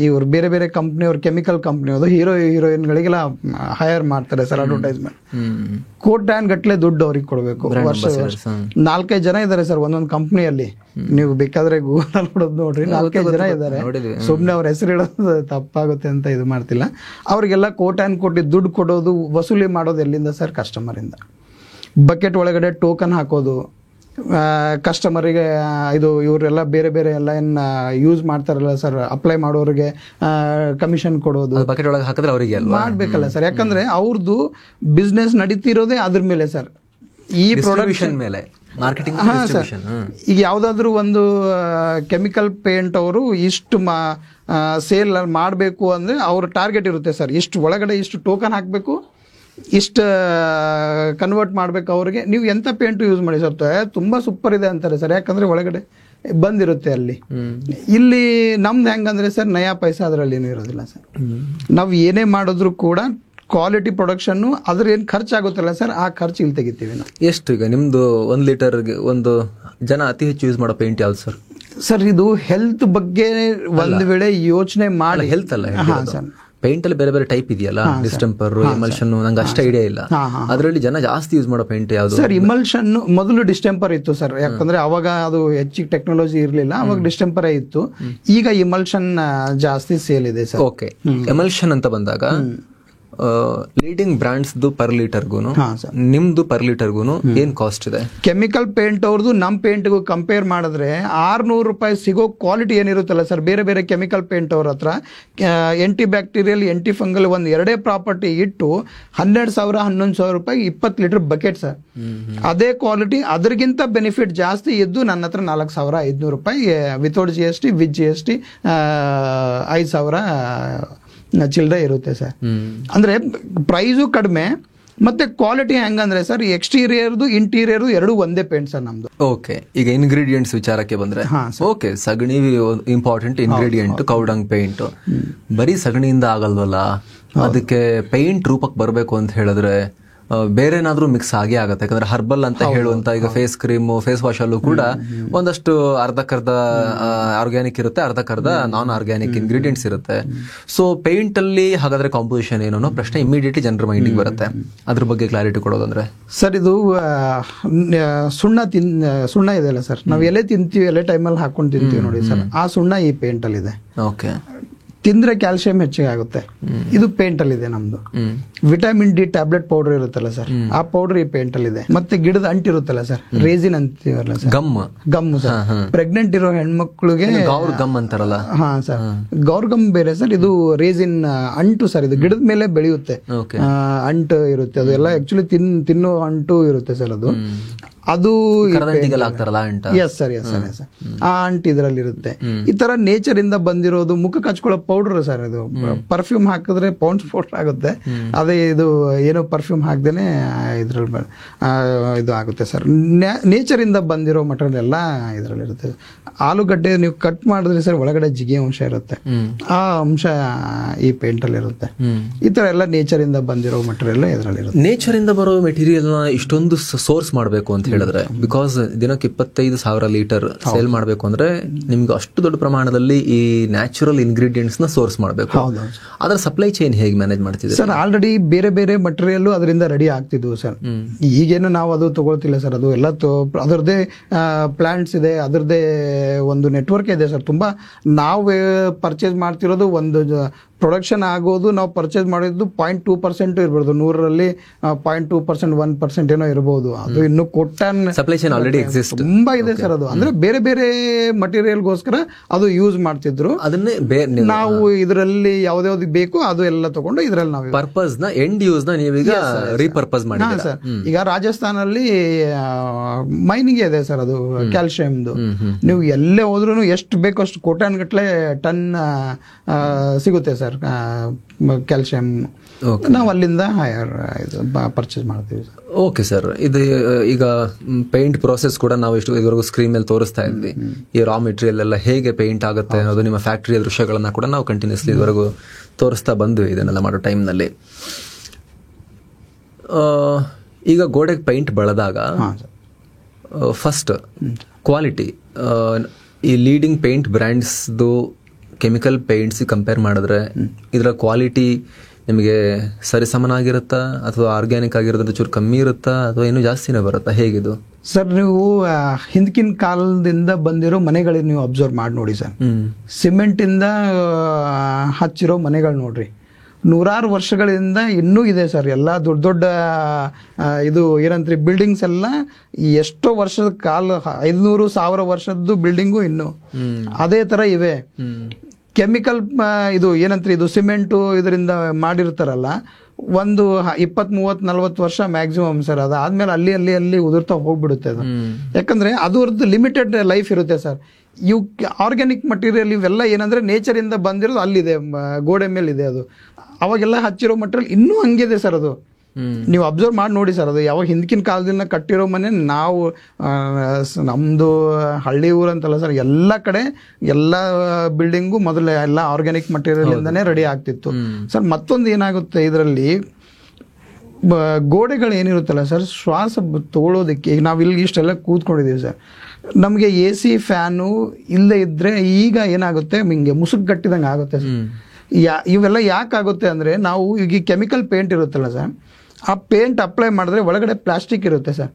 ಇವ್ರು ಬೇರೆ ಬೇರೆ ಕಂಪ್ನಿಯವ್ರು, ಕೆಮಿಕಲ್ ಕಂಪ್ನಿಯವರು ಹೀರೋಯಿನ್ಗಳಿಗೆಲ್ಲ ಹೈಯರ್ ಮಾಡ್ತಾರೆ ಸರ್ ಅಡ್ವರ್ಟೈಸ್ಮೆಂಟ್. ಕೋಟ್ಯಾನ್ ಗಟ್ಲೆ ದುಡ್ಡು ಅವ್ರಿಗೆ ಕೊಡಬೇಕು. ವರ್ಷ 4-5 ಜನ ಇದ್ದಾರೆ ಸರ್ ಒಂದೊಂದು ಕಂಪ್ನಿಯಲ್ಲಿ. ನೀವು ಬೇಕಾದ್ರೆ ಗೂಗಲ್ ನೋಡೋದು ನೋಡ್ರಿ, 4-5 ಜನ ಇದ್ದಾರೆ. ಸುಮ್ಮನೆ ಅವ್ರ ಹೆಸರು ಹೇಳೋದು ತಪ್ಪಾಗುತ್ತೆ ಅಂತ ಇದು ಮಾಡ್ತಿಲ್ಲ. ಅವ್ರಿಗೆಲ್ಲ ಕೋಟ್ಯಾನ್ ಕೊಟ್ಟು ದುಡ್ಡು ಕೊಡೋದು, ವಸೂಲಿ ಮಾಡೋದು ಎಲ್ಲಿಂದ ಸರ್? ಕಸ್ಟಮರ್ ಇಂದ. ಬಕೆಟ್ ಒಳಗಡೆ ಟೋಕನ್ ಹಾಕೋದು, ಕಸ್ಟಮರಿಗೆ ಇದು ಇವರೆಲ್ಲ ಬೇರೆ ಬೇರೆ ಎಲ್ಲ ಏನು ಯೂಸ್ ಮಾಡ್ತಾರಲ್ಲ ಸರ್, ಅಪ್ಲೈ ಮಾಡೋರಿಗೆ ಕಮಿಷನ್ ಕೊಡೋದು, ಬಕೆಟ್ ಒಳಗೆ ಹಾಕಿದ್ರೆ ಅವರಿಗೆ ಮಾಡ್ಬೇಕಲ್ಲ ಸರ್. ಯಾಕಂದ್ರೆ ಅವ್ರದ್ದು ಬಿಸ್ನೆಸ್ ನಡೀತಿರೋದೇ ಅದ್ರ ಮೇಲೆ ಸರ್, ಈ ಪ್ರೊಡಕ್ಷನ್ ಮೇಲೆ, ಮಾರ್ಕೆಟಿಂಗ್. ಹಾ ಸರ್. ಈಗ ಯಾವ್ದಾದ್ರು ಒಂದು ಕೆಮಿಕಲ್ ಪೇಂಟ್ ಅವರು ಇಷ್ಟು ಸೇಲ್ ಮಾಡಬೇಕು ಅಂದ್ರೆ ಅವ್ರ ಟಾರ್ಗೆಟ್ ಇರುತ್ತೆ ಸರ್, ಇಷ್ಟು ಒಳಗಡೆ ಇಷ್ಟು ಟೋಕನ್ ಹಾಕಬೇಕು, ಇಷ್ಟು ಕನ್ವರ್ಟ್ ಮಾಡ್ಬೇಕು ಅವ್ರಿಗೆ. ನೀವು ಎಂತ ಪೇಂಟ್ ಯೂಸ್ ಮಾಡಿ ಸರ್, ತುಂಬಾ ಸೂಪರ್ ಇದೆ ಅಂತಾರೆ ಸರ್, ಯಾಕಂದ್ರೆ ಒಳಗಡೆ ಬಂದಿರುತ್ತೆ ಅಲ್ಲಿ. ಇಲ್ಲಿ ನಮ್ದು ಹೆಂಗಂದ್ರೆ ಸರ್, ನಯಾ ಪೈಸಾ ಅದರಲ್ಲಿ ಏನೂ ಇರೋದಿಲ್ಲ ಸರ್. ನಾವು ಏನೇ ಮಾಡಿದ್ರು ಕೂಡ ಕ್ವಾಲಿಟಿ ಪ್ರೊಡಕ್ಷನ್, ಅದ್ರ ಏನು ಖರ್ಚಾಗುತ್ತಲ್ಲ ಸರ್, ಆ ಖರ್ಚು ಇಲ್ಲಿ ತೆಗಿತೀವಿ ನಾವು. ಎಷ್ಟು ಈಗ ನಿಮ್ದು 1 ಲೀಟರ್ಗೆ ಒಂದು ಜನ ಅತಿ ಹೆಚ್ಚು ಯೂಸ್ ಮಾಡೋ ಪೇಂಟ್ ಯಾವ್ದು ಸರ್? ಸರ್ ಇದು ಹೆಲ್ತ್ ಬಗ್ಗೆ ಒಂದು ವೇಳೆ ಯೋಚನೆ ಮಾಡಿ, ಹೆಲ್ತ್ ಅಲ್ಲ ಸರ್, ಪೇಂಟ್ ಅಲ್ಲಿ ಬೇರೆ ಬೇರೆ ಟೈಪ್ ಇದೆಯಲ್ಲ, ಡಿಸ್ಟೆಂಪರ್, ಇಮಲ್ಷನ್, ನಂಗೆ ಅಷ್ಟು ಐಡಿಯಾ ಇಲ್ಲ. ಅದರಲ್ಲಿ ಜನ ಜಾಸ್ತಿ ಯೂಸ್ ಮಾಡೋ ಪೇಂಟ್ ಯಾವುದು ಸರ್? ಇಮಲ್ಷನ್ ಮೊದಲು ಡಿಸ್ಟೆಂಪರ್ ಇತ್ತು ಸರ್, ಯಾಕಂದ್ರೆ ಅವಾಗ ಅದು ಹೆಚ್ಚಿಗೆ ಟೆಕ್ನಾಲಜಿ ಇರಲಿಲ್ಲ, ಅವಾಗ ಡಿಸ್ಟೆಂಪರ್ ಇತ್ತು. ಈಗ ಇಮಲ್ಷನ್ ಜಾಸ್ತಿ ಸೇಲ್ ಇದೆ ಸರ್. ಓಕೆ, ಎಮಲ್ಷನ್ ಅಂತ ಬಂದಾಗ ಲೀಡಿಂಗ್ ಬ್ರಾಂಡ್ಸ್ ಪರ್ ಲೀಟರ್ಗೂನು ನಿಮ್ದು ಪರ್ ಲೀಟರ್ಗೂನು ಏನ್ ಕಾಸ್ಟ್ ಇದೆ? ಕೆಮಿಕಲ್ ಪೇಂಟ್ ಅವ್ರದ್ದು ನಮ್ಮ ಪೇಂಟ್ಗೂ ಕಂಪೇರ್ ಮಾಡಿದ್ರೆ 600 ರೂಪಾಯಿ ಸಿಗೋ ಕ್ವಾಲಿಟಿ ಏನಿರುತ್ತಲ್ಲ ಸರ್, ಬೇರೆ ಬೇರೆ ಕೆಮಿಕಲ್ ಪೇಂಟ್ ಅವ್ರ ಹತ್ರ ಎಂಟಿ ಬ್ಯಾಕ್ಟೀರಿಯಲ್, ಎಂಟಿ ಫಂಗಲ್ ಒಂದು ಎರಡೇ ಪ್ರಾಪರ್ಟಿ ಇಟ್ಟು 12,000-11,000 ರೂಪಾಯಿ 20 ಲೀಟರ್ ಬಕೆಟ್ ಸರ್. ಅದೇ ಕ್ವಾಲಿಟಿ ಅದ್ರಗಿಂತ ಬೆನಿಫಿಟ್ ಜಾಸ್ತಿ ಇದ್ದು ನನ್ನ ಹತ್ರ 4,500 ರೂಪಾಯಿ ವಿತೌಟ್ GST, ವಿತ್ GST 5,000 ಚಿಲ್ಲರೆ ಇರುತ್ತೆ ಸರ್. ಅಂದ್ರೆ ಪ್ರೈಸು ಕಡಿಮೆ, ಮತ್ತೆ ಕ್ವಾಲಿಟಿ ಹೆಂಗಂದ್ರೆ ಸರ್, ಎಕ್ಸ್ಟೀರಿಯರ್ದು ಇಂಟೀರಿಯರ್ ಎರಡೂ ಒಂದೇ ಪೇಂಟ್ ಸರ್ ನಮ್ದು. ಓಕೆ, ಈಗ ಇಂಗ್ರೀಡಿಯೆಂಟ್ಸ್ ವಿಚಾರಕ್ಕೆ ಬಂದ್ರೆ, ಓಕೆ, ಸಗಣಿ ಇಂಪಾರ್ಟೆಂಟ್ ಇಂಗ್ರೀಡಿಯೆಂಟ್, ಕೌಡಂಗ್ ಪೇಂಟ್. ಬರೀ ಸಗಣಿಯಿಂದ ಆಗಲ್ವಲ್ಲ, ಅದಕ್ಕೆ ಪೇಂಟ್ ರೂಪಕ್ಕೆ ಬರಬೇಕು ಅಂತ ಹೇಳಿದ್ರೆ ಬೇರೆ ಏನಾದ್ರೂ ಮಿಕ್ಸ್ ಆಗೇ ಆಗುತ್ತೆ. ಯಾಕಂದ್ರೆ ಹರ್ಬಲ್ ಅಂತ ಹೇಳುವಂತ ಈಗ ಫೇಸ್ ಕ್ರೀಮ್, ಫೇಸ್ ವಾಶ್ ಅಲ್ಲೂ ಕೂಡ ಒಂದಷ್ಟು ಅರ್ಧಕ್ಕರ್ಧ ಆರ್ಗ್ಯಾನಿಕ್ ಇರುತ್ತೆ, ಅರ್ಧಕ್ಕರ್ಧ ನಾನ್ ಆರ್ಗ್ಯಾನಿಕ್ ಇಂಗ್ರೀಡಿಯೆಂಟ್ಸ್ ಇರುತ್ತೆ. ಸೊ ಪೇಂಟ್ ಅಲ್ಲಿ ಹಾಗಾದ್ರೆ ಕಾಂಪೋಸಿಷನ್ ಏನೋ ಪ್ರಶ್ನೆ ಇಮಿಡಿಯೇಟ್ಲಿ ಜನರ ಮೈಂಡಿಗೆ ಬರುತ್ತೆ. ಅದ್ರ ಬಗ್ಗೆ ಕ್ಲಾರಿಟಿ ಕೊಡೋದಂದ್ರೆ ಸರ್, ಇದು ಸುಣ್ಣ ಇದೆಯಲ್ಲ ಸರ್, ನಾವು ಎಲೆ ತಿಂತೀವಿ, ಎಲೆ ಟೈಮಲ್ಲಿ ಹಾಕೊಂಡು ತಿಂತೀವಿ ನೋಡಿ ಸರ್, ಆ ಸುಣ್ಣ ಈ ಪೇಂಟ್ ಅಲ್ಲಿ ಇದೆ. ಓಕೆ, ತಿಂದ್ರೆ ಕ್ಯಾಲ್ಸಿಯಂ ಹೆಚ್ಚಿಗೆ ಆಗುತ್ತೆ. ಇದು ಪೇಂಟ್ ಅಲ್ಲಿ ಇದೆ ನಮ್ದು. ವಿಟಮಿನ್ ಡಿ ಟ್ಯಾಬ್ಲೆಟ್ ಪೌಡರ್ ಇರುತ್ತಲ್ಲ ಸರ್, ಆ ಪೌಡರ್ ಈ ಪೇಂಟ್ ಅಲ್ಲಿ ಇದೆ. ಮತ್ತೆ ಗಿಡದ ಅಂಟಿರುತ್ತಲ್ಲ ಸರ್, ರೇಸಿನ್ ಅಂತೀವಲ್ಲ ಸರ್, ಗಮ್ ಸರ್. ಪ್ರೆಗ್ನೆಂಟ್ ಇರೋ ಹೆಣ್ಮಕ್ಳಿಗೆ ಗೌರ್ ಗಮ್ ಅಂತಾರಲ್ಲ. ಹಾ ಸರ್, ಗೌರ್ ಗಮ್ ಬೇರೆ ಸರ್, ಇದು ರೇಸಿನ್ ಅಂಟು ಸರ್. ಇದು ಗಿಡದ ಮೇಲೆ ಬೆಳೆಯುತ್ತೆ, ಅಂಟು ಇರುತ್ತೆ. ಅದು ಎಲ್ಲ ಆಕ್ಚುಲಿ ತಿನ್ನೋ ಅಂಟು ಇರುತ್ತೆ ಸರ್. ಅದು yes sir, yes sir, yes sir, ಆ ಅಂಟ್ ಇದ್ರಲ್ಲಿ ಇರುತ್ತೆ. ಈ ತರ ನೇಚರ್ ಇಂದ ಬಂದಿರೋದು ಮುಖಕ್ಕೆ ಹಚ್ಕೊಳ್ಳೋ ಪೌಡರ್ ಸರ್. ಇದು ಪರ್ಫ್ಯೂಮ್ ಹಾಕಿದ್ರೆ ಪೌಂಡ್ಸ್ ಪೌಡರ್ ಆಗುತ್ತೆ, ಅದೇ ಇದು ಏನೋ ಪರ್ಫ್ಯೂಮ್ ಹಾಕ್ದೇನೆ ಇದ್ರಲ್ಲಿ ಇದು ಆಗುತ್ತೆ ಸರ್. ನೇಚರ್ ಇಂದ ಬಂದಿರೋ ಮಟೀರಿಯಲ್ ಎಲ್ಲ ಇದ್ರಲ್ಲಿ ಇರುತ್ತೆ. ಆಲೂಗಡ್ಡೆ ನೀವು ಕಟ್ ಮಾಡಿದ್ರೆ ಸರ್, ಒಳಗಡೆ ಜಿಗಿ ಅಂಶ ಇರುತ್ತೆ, ಆ ಅಂಶ ಈ ಪೇಂಟ್ ಅಲ್ಲಿ ಇರುತ್ತೆ. ಈ ತರ ಎಲ್ಲ ನೇಚರ್ ಇಂದ ಬಂದಿರೋ ಮಟೀರಿಯಲ್ ಇದರಲ್ಲಿ ಇರುತ್ತೆ. ನೇಚರ್ ಇಂದ ಬರೋ ಮೆಟೀರಿಯಲ್ ನ ಇಷ್ಟೊಂದು ಸೋರ್ಸ್ ಮಾಡಬೇಕು ಅಂತ ಹೇಳಿದ್ರೆ, ಬಿಕಾಸ್ ದಿನಕ್ಕೆ 25,000 ಲೀಟರ್ ಸೇಲ್ ಮಾಡಬೇಕು ಅಂದ್ರೆ ನಿಮ್ಗೆ ಅಷ್ಟು ದೊಡ್ಡ ಪ್ರಮಾಣದಲ್ಲಿ ಈ ನ್ಯಾಚುರಲ್ ಇಂಗ್ರೀಡಿಯೆಂಟ್ಸ್ ನ ಸೋರ್ಸ್ ಮಾಡಬೇಕು. ಅದರ ಸಪ್ಲೈ ಚೈನ್ ಹೇಗೆ ಮ್ಯಾನೇಜ್ ಮಾಡ್ತಿದ್ದೀರಾ ಸರ್? ಆಲ್ರೆಡಿ ಬೇರೆ ಬೇರೆ ಮಟೀರಿಯಲ್ ಅದರಿಂದ ರೆಡಿ ಆಗ್ತಿದ್ವು ಸರ್. ಈಗೇನು ನಾವು ಅದು ತಗೊಳ್ತಿಲ್ಲ ಸರ್. ಅದು ಎಲ್ಲ ಅದರದ್ದೇ ಪ್ಲಾಂಟ್ಸ್ ಇದೆ, ಅದರದ್ದೇ ಒಂದು ನೆಟ್ವರ್ಕ್ ಇದೆ ಸರ್. ತುಂಬಾ ನಾವು ಪರ್ಚೇಸ್ ಮಾಡ್ತಿರೋದು ಒಂದು ಪ್ರೊಡಕ್ಷನ್ ಆಗೋದು, ನಾವು ಪರ್ಚೇಸ್ ಮಾಡಿದ್ದು 0.2% ಇರ್ಬೋದು, 100ರಲ್ಲಿ 0.2%, 1% ಏನೋ ಇರಬಹುದು. ಅದು ಇನ್ನು ಸಪ್ಲೈ ಚೈನ್ ಆಲ್ರೆಡಿ ಎಕ್ಸಿಸ್ಟ್ ತುಂಬಾ ಇದೆ ಸರ್. ಅದು ಅಂದ್ರೆ ಬೇರೆ ಬೇರೆ ಮಟೀರಿಯಲ್ಗೋಸ್ಕರ ಅದು ಯೂಸ್ ಮಾಡ್ತಿದ್ರು. ಅದನ್ನೇ ನಾವು ಇದರಲ್ಲಿ ಯಾವ್ದಾವ್ದು ಬೇಕು ಅದು ಎಲ್ಲ ತಗೊಂಡು ಇದ್ರಲ್ಲಿ ನಾವು ಪರ್ಪಸ್ ನ ಎಂಡ್ ಯೂಸ್ ನ ನೀವೀಗ ರೀಪರ್ಪಸ್ ಮಾಡಿ ಸರ್. ಈಗ ರಾಜಸ್ಥಾನಲ್ಲಿ ಮೈನಿಂಗ್ ಇದೆ ಸರ್, ಅದು ಕ್ಯಾಲ್ಸಿಯಂದು. ನೀವು ಎಲ್ಲೇ ಹೋದ್ರೂ ಎಷ್ಟು ಬೇಕು ಅಷ್ಟು ಕೋಟ್ಯಾನ್ ಗಟ್ಲೆ ಟನ್ ಸಿಗುತ್ತೆ ಸರ್ ಕ್ಯಾಲ್ಸಿಯಂ. ನಾವು ಅಲ್ಲಿಂದ ಪರ್ಚೇಸ್ ಮಾಡ್ತೀವಿ. ಓಕೆ ಸರ್, ಇದು ಈಗ ಪೇಂಟ್ ಪ್ರೋಸೆಸ್ ಕೂಡ ನಾವು ಇದುವರೆಗೂ ಸ್ಕ್ರೀನ್ ಮೇಲೆ ತೋರಿಸ್ತಾ ಇದ್ವಿ. ಈ ರಾ ಮೆಟೀರಿಯಲ್ ಎಲ್ಲ ಹೇಗೆ ಪೇಂಟ್ ಆಗುತ್ತೆ ಅನ್ನೋದು, ನಿಮ್ಮ ಫ್ಯಾಕ್ಟರಿಯ ದೃಶ್ಯಗಳನ್ನ ಕೂಡ ನಾವು ಕಂಟಿನ್ಯೂಸ್ಲಿ ಇದುವರೆಗೂ ತೋರಿಸ್ತಾ ಬಂದ್ವಿ ಇದನ್ನೆಲ್ಲ ಮಾಡೋ ಟೈಮ್ನಲ್ಲಿ. ಈಗ ಗೋಡೆಗೆ ಪೇಂಟ್ ಬಳದಾಗ ಫಸ್ಟ್ ಕ್ವಾಲಿಟಿ, ಈ ಲೀಡಿಂಗ್ ಪೇಂಟ್ ಬ್ರ್ಯಾಂಡ್ಸ್ದು ಕೆಮಿಕಲ್ ಪೇಂಟ್ಸ್ ಕಂಪೇರ್ ಮಾಡಿದ್ರೆ ಇದರ ಕ್ವಾಲಿಟಿ ನಿಮಗೆ ಸರಿಸಮನಾಗಿರುತ್ತಾ ಅಥವಾ ಆರ್ಗ್ಯಾನಿಕ್ ಆಗಿರೋದ್ರಿಂದ ಚೂರು ಕಮ್ಮಿ ಇರುತ್ತಾ ಅಥವಾ ಇನ್ನೂ ಜಾಸ್ತಿನೇ ಬರುತ್ತಾ, ಹೇಗಿದು? ಸರ್ ನೀವು ಹಿಂದಕಿನ ಕಾಲದಿಂದ ಬಂದಿರೋ ಮನೆಗಳಿಗೆ ನೀವು ಅಬ್ಸರ್ವ್ ಮಾಡಿ ನೋಡಿ ಸರ್. ಸಿಮೆಂಟಿಂದ ಹಚ್ಚಿರೋ ಮನೆಗಳು ನೋಡ್ರಿ, ನೂರಾರು ವರ್ಷಗಳಿಂದ ಇನ್ನೂ ಇದೆ ಸರ್. ಎಲ್ಲ ದೊಡ್ಡ ದೊಡ್ಡ ಇದು ಏನಂತ್ರಿ ಬಿಲ್ಡಿಂಗ್ಸ್ ಎಲ್ಲ ಎಷ್ಟೋ ವರ್ಷದ ಕಾಲ 500-1000 ವರ್ಷದ್ದು ಬಿಲ್ಡಿಂಗು ಇನ್ನೂ ಅದೇ ತರ ಇವೆ. ಕೆಮಿಕಲ್ ಇದು ಏನಂತ್ರಿ ಇದು ಸಿಮೆಂಟು ಇದರಿಂದ ಮಾಡಿರ್ತಾರಲ್ಲ, ಒಂದು 20-30-40 ವರ್ಷ ಮ್ಯಾಕ್ಸಿಮಮ್ ಸರ್. ಅದಾದ್ಮೇಲೆ ಅಲ್ಲಿ ಉದುರ್ತಾ ಹೋಗ್ಬಿಡುತ್ತೆ ಅದು. ಯಾಕಂದ್ರೆ ಅದರದ್ದು ಲಿಮಿಟೆಡ್ ಲೈಫ್ ಇರುತ್ತೆ ಸರ್. ಇವು ಆರ್ಗ್ಯಾನಿಕ್ ಮಟೀರಿಯಲ್ ಇವೆಲ್ಲ ಏನಂದ್ರೆ ನೇಚರ್ ಇಂದ ಬಂದಿರೋದು ಅಲ್ಲಿದೆ, ಗೋಡೆ ಮೇಲೆ ಇದೆ. ಅದು ಅವಾಗೆಲ್ಲ ಹಚ್ಚಿರೋ ಮಟೀರಿಯಲ್ ಇನ್ನೂ ಹಂಗಿದೆ ಸರ್. ಅದು ನೀವು ಅಬ್ಸರ್ವ್ ಮಾಡಿ ನೋಡಿ ಸರ್. ಅದು ಯಾವಾಗ ಹಿಂದಕಿನ ಕಾಲದಿಂದ ಕಟ್ಟಿರೋ ಮನೆ, ನಾವು ನಮ್ದು ಹಳ್ಳಿ ಊರಂತಲ್ಲ ಸರ್, ಎಲ್ಲ ಕಡೆ ಎಲ್ಲ ಬಿಲ್ಡಿಂಗು ಮೊದಲೇ ಎಲ್ಲ ಆರ್ಗ್ಯಾನಿಕ್ ಮಟೀರಿಯಲ್ ಇಂದಾನೇ ರೆಡಿ ಆಗ್ತಿತ್ತು ಸರ್. ಮತ್ತೊಂದು ಏನಾಗುತ್ತೆ ಇದರಲ್ಲಿ, ಗೋಡೆಗಳು ಏನಿರುತ್ತಲ್ಲ ಸರ್, ಶ್ವಾಸ ತಗೊಳ್ಳೋದಕ್ಕೆ ಈಗ ನಾವು ಇಲ್ಲಿ ಇಷ್ಟೆಲ್ಲ ಕೂತ್ಕೊಂಡಿದ್ದೀವಿ ಸರ್, ನಮಗೆ AC ಫ್ಯಾನು ಇಲ್ಲದೆ ಇದ್ರೆ ಈಗ ಏನಾಗುತ್ತೆ, ಹಿಂಗೆ ಮುಸುಕ್ ಗಟ್ಟಿದಂಗೆ ಆಗುತ್ತೆ ಸರ್. ಇವೆಲ್ಲ ಯಾಕಾಗುತ್ತೆ ಅಂದರೆ, ನಾವು ಈಗ ಕೆಮಿಕಲ್ ಪೇಂಟ್ ಇರುತ್ತಲ್ಲ ಸರ್, ಆ ಪೇಂಟ್ ಅಪ್ಲೈ ಮಾಡಿದ್ರೆ ಒಳಗಡೆ ಪ್ಲಾಸ್ಟಿಕ್ ಇರುತ್ತೆ ಸರ್.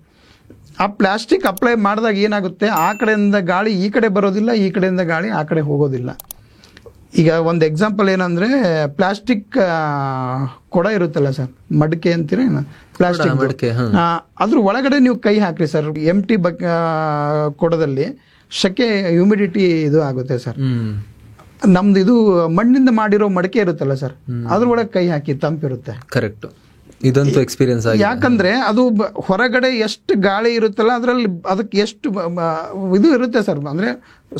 ಆ ಪ್ಲಾಸ್ಟಿಕ್ ಅಪ್ಲೈ ಮಾಡಿದಾಗ ಏನಾಗುತ್ತೆ, ಆ ಕಡೆಯಿಂದ ಗಾಳಿ ಈ ಕಡೆ ಬರೋದಿಲ್ಲ, ಈ ಕಡೆಯಿಂದ ಗಾಳಿ ಆ ಕಡೆ ಹೋಗೋದಿಲ್ಲ. ಈಗ ಒಂದು ಎಕ್ಸಾಂಪಲ್ ಏನಂದ್ರೆ, ಪ್ಲಾಸ್ಟಿಕ್ ಕೊಡ ಇರುತ್ತಲ್ಲ ಸರ್, ಮಡಿಕೆ ಅಂತೀರ, ಪ್ಲಾಸ್ಟಿಕ್ ಅದ್ರ ಒಳಗಡೆ ನೀವು ಕೈ ಹಾಕ್ರಿ ಸರ್, ಎಂಟಿ ಕೊಡದಲ್ಲಿ ಶೆಕೆ ಹ್ಯೂಮಿಡಿಟಿ ಇದು ಆಗುತ್ತೆ ಸರ್. ನಮ್ದು ಇದು ಮಣ್ಣಿಂದ ಮಾಡಿರೋ ಮಡಿಕೆ ಇರುತ್ತಲ್ಲ ಸರ್, ಅದ್ರೊಳಗೆ ಕೈ ಹಾಕಿ ತಂಪಿರುತ್ತೆ. ಕರೆಕ್ಟ್, ಇದಂತೂ ಎಕ್ಸ್ಪೀರಿಯನ್ಸ್ ಆಗಿದೆ. ಯಾಕಂದ್ರೆ ಅದು ಹೊರಗಡೆ ಎಷ್ಟು ಗಾಳಿ ಇರುತ್ತಲ್ಲ ಅದರಲ್ಲಿ ಅದಕ್ಕೆ ಎಷ್ಟು ಇದು ಇರುತ್ತೆ ಸರ್, ಅಂದ್ರೆ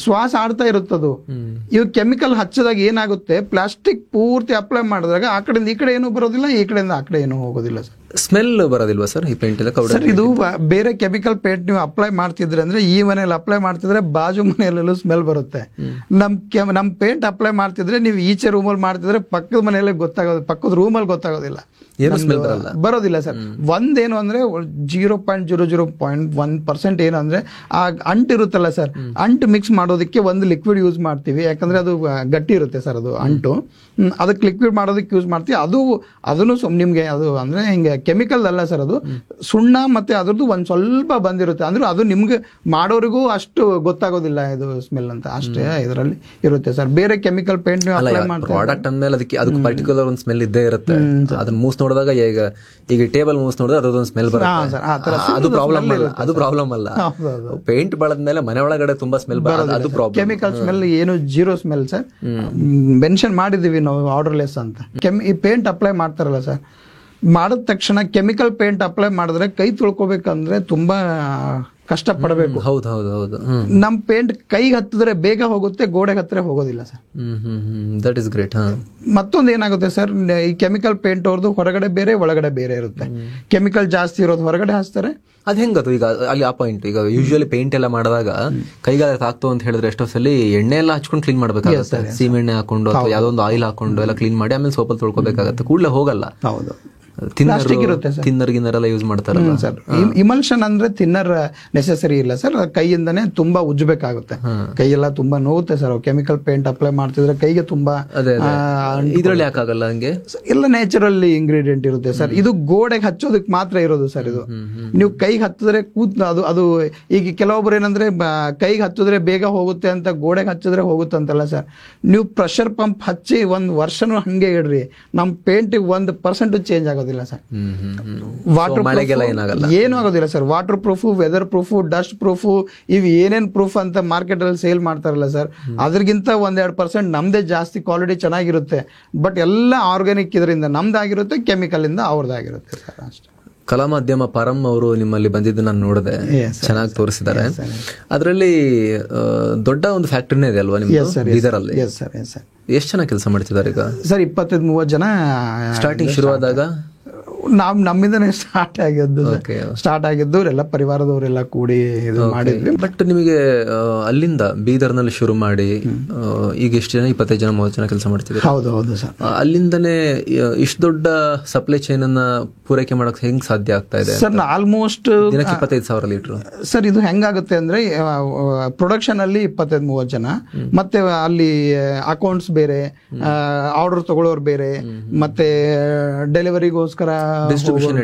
ಶ್ವಾಸ ಆಡ್ತಾ ಇರುತ್ತದು. ಇವು ಕೆಮಿಕಲ್ ಹಚ್ಚದಾಗ ಏನಾಗುತ್ತೆ, ಪ್ಲಾಸ್ಟಿಕ್ ಪೂರ್ತಿ ಅಪ್ಲೈ ಮಾಡಿದಾಗ ಆ ಕಡೆಯಿಂದ ಈ ಕಡೆ ಏನೂ ಬರೋದಿಲ್ಲ, ಈ ಕಡೆಯಿಂದ ಆ ಕಡೆ ಏನೂ ಹೋಗೋದಿಲ್ಲ ಸರ್. ಸ್ಮೆಲ್ ಬರೋದಿಲ್ವಾ ಸರ್ ಈ ಪೇಂಟ್? ಸರ್ ಇದು ಬೇರೆ ಕೆಮಿಕಲ್ ಪೇಂಟ್ ನೀವು ಅಪ್ಲೈ ಮಾಡ್ತಿದ್ರೆ ಅಂದ್ರೆ, ಈ ಮನೆಯಲ್ಲಿ ಅಪ್ಲೈ ಮಾಡ್ತಿದ್ರೆ ಬಾಜು ಮನೆಯಲ್ಲೆಲ್ಲೂ ಸ್ಮೆಲ್ ಬರುತ್ತೆ. ನಮ್ ಪೇಂಟ್ ಅಪ್ಲೈ ಮಾಡ್ತಿದ್ರೆ ನೀವು ಈಚೆ ರೂಮಲ್ಲಿ ಮಾಡ್ತಿದ್ರೆ ಪಕ್ಕದ ಮನೆಯಲ್ಲೇ ಗೊತ್ತಾಗೋದು, ಪಕ್ಕದ ರೂಮಲ್ಲಿ ಗೊತ್ತಾಗೋದಿಲ್ಲ, ಬರೋದಿಲ್ಲ ಸರ್. ಒಂದೇನು ಅಂದ್ರೆ 0.001% ಏನು ಅಂದ್ರೆ ಆ ಅಂಟು ಇರುತ್ತಲ್ಲ ಸರ್, ಅಂಟು ಮಿಕ್ಸ್ ಮಾಡೋದಕ್ಕೆ ಒಂದು ಲಿಕ್ವಿಡ್ ಯೂಸ್ ಮಾಡ್ತೀವಿ. ಯಾಕಂದ್ರೆ ಅದು ಗಟ್ಟಿ ಇರುತ್ತೆ ಸರ್ ಅದು ಅಂಟು, ಅದಕ್ಕೆ ಲಿಕ್ವಿಡ್ ಮಾಡೋದಕ್ಕೆ ಯೂಸ್ ಮಾಡ್ತೀವಿ. ಅದನ್ನು ನಿಮ್ಗೆ ಅದು ಅಂದ್ರೆ ಹಿಂಗೆ ಕೆಮಿಕಲ್ ಅಲ್ಲ ಸರ್, ಅದು ಸುಣ್ಣ ಮತ್ತೆ ಅದ್ರದ್ದು ಒಂದ್ ಸ್ವಲ್ಪ ಬಂದಿರುತ್ತೆ. ಅಂದ್ರೆ ಅದು ನಿಮ್ಗೆ ಮಾಡೋರಿಗೂ ಅಷ್ಟು ಗೊತ್ತಾಗೋದಿಲ್ಲ ಇದು ಸ್ಮೆಲ್ ಅಂತ, ಅಷ್ಟೇ ಇದರಲ್ಲಿ ಇರುತ್ತೆ ಸರ್. ಬೇರೆ ಕೆಮಿಕಲ್ ಪೇಂಟ್ ನೀವು ಅಪ್ಲೈ ಮಾಡ್ತೀವಿ ಪ್ರಾಡಕ್ಟ್ ಅಂದ್ಮೇಲೆ ಅದಕ್ಕೆ ಪರ್ಟಿಕ್ಯುಲರ್ ಒಂದು ಸ್ಮೆಲ್ ಇದ್ದೇ ಇರುತ್ತೆ. ಅದನ್ನ ಮೂಸ್ ನೋಡಿದಾಗ ಈಗ ಟೇಬಲ್ ಮೂಸ್ ನೋಡಿದ್ರೆ ಅದೊಂದು ಸ್ಮೆಲ್ ಬರುತ್ತೆ, ಅದು ಪ್ರಾಬ್ಲಮ್ ಅಲ್ಲ. ಪೇಂಟ್ ಬಳದ್ಮೇಲೆ ಮನೆ ಒಳಗಡೆ ತುಂಬಾ ಸ್ಮೆಲ್ ಬರೋದು, ಅದು ಪ್ರಾಬ್ಲಮ್. ಕೆಮಿಕಲ್ ಸ್ಮೆಲ್ ಏನು ಜೀರೋ ಸ್ಮೆಲ್ ಸರ್. ಮೆನ್ಷನ್ ಮಾಡಿದೀವಿ ನಾವು ಆರ್ಡರ್ಲೆಸ್ ಅಂತ. ಈ ಪೇಂಟ್ ಅಪ್ಲೈ ಮಾಡ್ತಾರಲ್ಲ ಸರ್, ಮಾಡಿದ ತಕ್ಷಣ ಕೆಮಿಕಲ್ ಪೇಂಟ್ ಅಪ್ಲೈ ಮಾಡಿದ್ರೆ ಕೈ ತೊಳ್ಕೊಬೇಕಂದ್ರೆ ತುಂಬಾ ಕಷ್ಟ ಪಡಬೇಕು. ಹೌದು. ನಮ್ ಪೇಂಟ್ ಕೈಗೆ ಹತ್ತಿದ್ರೆ ಬೇಗ ಹೋಗುತ್ತೆ, ಗೋಡೆಗೆ ಹತ್ತಿರ ಹೋಗೋದಿಲ್ಲ ಸರ್. That is great. ಮತ್ತೊಂದು ಏನಾಗುತ್ತೆ ಸರ್, ಈ ಕೆಮಿಕಲ್ ಪೇಂಟ್ ಅವ್ರದ್ದು ಹೊರಗಡೆ ಬೇರೆ ಒಳಗಡೆ ಬೇರೆ ಇರುತ್ತೆ. ಕೆಮಿಕಲ್ ಜಾಸ್ತಿ ಇರೋದು ಹೊರಗಡೆ ಹಾಕ್ತಾರೆ. ಅದ್ ಹೆಂಗದು ಈಗ ಅಲ್ಲಿ ಆ ಪಾಯಿಂಟ್? ಈಗ ಯೂಶುವಲಿ ಪೇಂಟ್ ಎಲ್ಲ ಮಾಡಿದಾಗ ಕೈಗಾಲ ಹಾಕ್ತು ಅಂತ ಹೇಳಿದ್ರೆ ಎಷ್ಟೋ ಸಲ ಎಣ್ಣೆ ಎಲ್ಲ ಹಚ್ಕೊಂಡು ಕ್ಲೀನ್ ಮಾಡ್ಬೇಕಾಗುತ್ತೆ, ಸೀಮೆಣ್ಣೆ ಹಾಕೊಂಡು ಅಥವಾ ಯಾವ್ದೊಂದು ಆಯಿಲ್ ಹಾಕೊಂಡು ಎಲ್ಲ ಕ್ಲೀನ್ ಮಾಡಿ ಆಮೇಲೆ ಸೋಪಲ್ಲಿ ತೊಳ್ಕೊಬೇಕಾಗತ್ತೆ, ಕೂಡಲೇ ಹೋಗಲ್ಲ. ಹೌದು, ಥಿನ್ನರ್ ಗಿನ್ನರ್ ಯೂಸ್ ಮಾಡ್ತಾರಲ್ಲ ಸರ್. ಇಮಲ್ಷನ್ ಅಂದ್ರೆ ಥಿನ್ನರ್ ನೆಸೆಸರಿ ಇಲ್ಲ ಸರ್, ಕೈಯಿಂದಾನೆ ತುಂಬಾ ಉಜ್ಜಬೇಕಾಗುತ್ತೆ. ಕೈಯೆಲ್ಲ ತುಂಬಾ ನೋವುತ್ತೆ ಸರ್ ಕೆಮಿಕಲ್ ಪೇಂಟ್ ಅಪ್ಲೈ ಮಾಡ್ತಿದ್ರೆ, ಕೈಗೆ ತುಂಬಾ. ಇದ್ರಲ್ಲಿ ಯಾಕಾಗಲ್ಲ ಹಂಗೆ? ಎಲ್ಲ ನ್ಯಾಚುರಲ್ ಇಂಗ್ರೀಡಿಯೆಂಟ್ ಇರುತ್ತೆ ಸರ್. ಇದು ಗೋಡೆಗೆ ಹಚ್ಚೋದಕ್ಕೆ ಮಾತ್ರ ಇರೋದು ಸರ್. ಇದು ನೀವು ಕೈಗೆ ಹತ್ತಿದ್ರೆ ಅದು ಈಗ ಕೆಲವೊಬ್ರು ಏನಂದ್ರೆ ಕೈಗೆ ಹಚ್ಚಿದ್ರೆ ಬೇಗ ಹೋಗುತ್ತೆ ಅಂತ, ಗೋಡೆಗೆ ಹಚ್ಚಿದ್ರೆ ಹೋಗುತ್ತೆ ಅಂತಲ್ಲ ಸರ್. ನೀವು ಪ್ರೆಷರ್ ಪಂಪ್ ಹಚ್ಚಿ ಒಂದ್ ವರ್ಷನೂ ಹಂಗೆ ಇಡ್ರಿ, ನಮ್ ಪೇಂಟ್ 1% ಚೇಂಜ್ ಆಗೋದಿಲ್ಲ ಸರ್. ವಾಟರ್ ಏನು ಆಗೋದಿಲ್ಲ sir. Water proof, weather proof, dust proof, ಇವು ಏನೇನ್ ಪ್ರೂಫ್ ಅಂತ ಮಾರ್ಕೆಟ್ ಅಲ್ಲಿ ಸೇಲ್ ಮಾಡ್ತಾರಲ್ಲ ಸರ್, ಅದ್ರಗಿಂತ 1-2% ನಮ್ದೇ ಜಾಸ್ತಿ ಕ್ವಾಲಿಟಿ ಚೆನ್ನಾಗಿರುತ್ತೆ. ಬಟ್ ಎಲ್ಲ ಆರ್ಗ್ಯಾನಿಕ್ ಇದರಿಂದ ನಮ್ದಾಗಿರುತ್ತೆ, ಕೆಮಿಕಲ್ ಇಂದ ಅವ್ರದ್ದಾಗಿರುತ್ತೆ ಸರ್, ಅಷ್ಟೇ. ಕಲಾ ಮಾಧ್ಯಮ ಪರಂ ಅವರು ನಿಮ್ಮಲ್ಲಿ ಬಂದಿದ್ದು ನಾನು ನೋಡಿದೆ, ಚೆನ್ನಾಗಿ ತೋರಿಸಿದ್ದಾರೆ. ಅದರಲ್ಲಿ ದೊಡ್ಡ ಒಂದು ಫ್ಯಾಕ್ಟರಿನೇ ಇದೆ ಅಲ್ವಾ ನಿಮ್ದು ಬೀದರಲ್ಲಿ? ಎಷ್ಟು ಜನ ಕೆಲಸ ಮಾಡ್ತಿದ್ದಾರೆ ಈಗ ಸರ್? 25-30 ಜನ. ಸ್ಟಾರ್ಟಿಂಗ್ ಶುರುವಾದಾಗ ನಮ್ಮಿಂದನೇ ಸ್ಟಾರ್ಟ್ ಆಗಿದ್ದು ಎಲ್ಲ ಪರಿವಾರದವರೆಲ್ಲ ಕೂಡಿ ಇದು ಮಾಡಿದ್ವಿ. ಬಟ್ ನಿಮಗೆ ಅಲ್ಲಿಂದ ಬೀದರ್ನಲ್ಲಿ ಶುರು ಮಾಡಿ ಈಗ ಎಷ್ಟು ಜನ, 25 ಜನ 30 ಜನ ಕೆಲಸ ಮಾಡ್ತಿದ್ದೀವಿ. ಹೌದು ಸರ್. ಅಲ್ಲಿಂದನೇ ಇಷ್ಟು ದೊಡ್ಡ ಸಪ್ಲೈ ಚೈನ್ ಅನ್ನ ಪೂರೈಕೆ ಮಾಡಕ್ ಹೆಂಗ್ ಸಾಧ್ಯ ಆಗ್ತಾ ಇದೆ ಸರ್? ಆಲ್ಮೋಸ್ಟ್ ದಿನಕ್ಕೆ 25,000 ಲೀಟರ್ ಸರ್. ಇದು ಹೆಂಗಾಗುತ್ತೆ ಅಂದ್ರೆ ಪ್ರೊಡಕ್ಷನ್ ಅಲ್ಲಿ 25-30 ಜನ, ಮತ್ತೆ ಅಲ್ಲಿ ಅಕೌಂಟ್ಸ್ ಬೇರೆ, ಆರ್ಡರ್ ತಗೊಳ್ಳೋರು ಬೇರೆ, ಮತ್ತೆ ಡೆಲಿವರಿಗೋಸ್ಕರ ಡಿಸ್ಟ್ರಿಬ್ಯೂಷನ್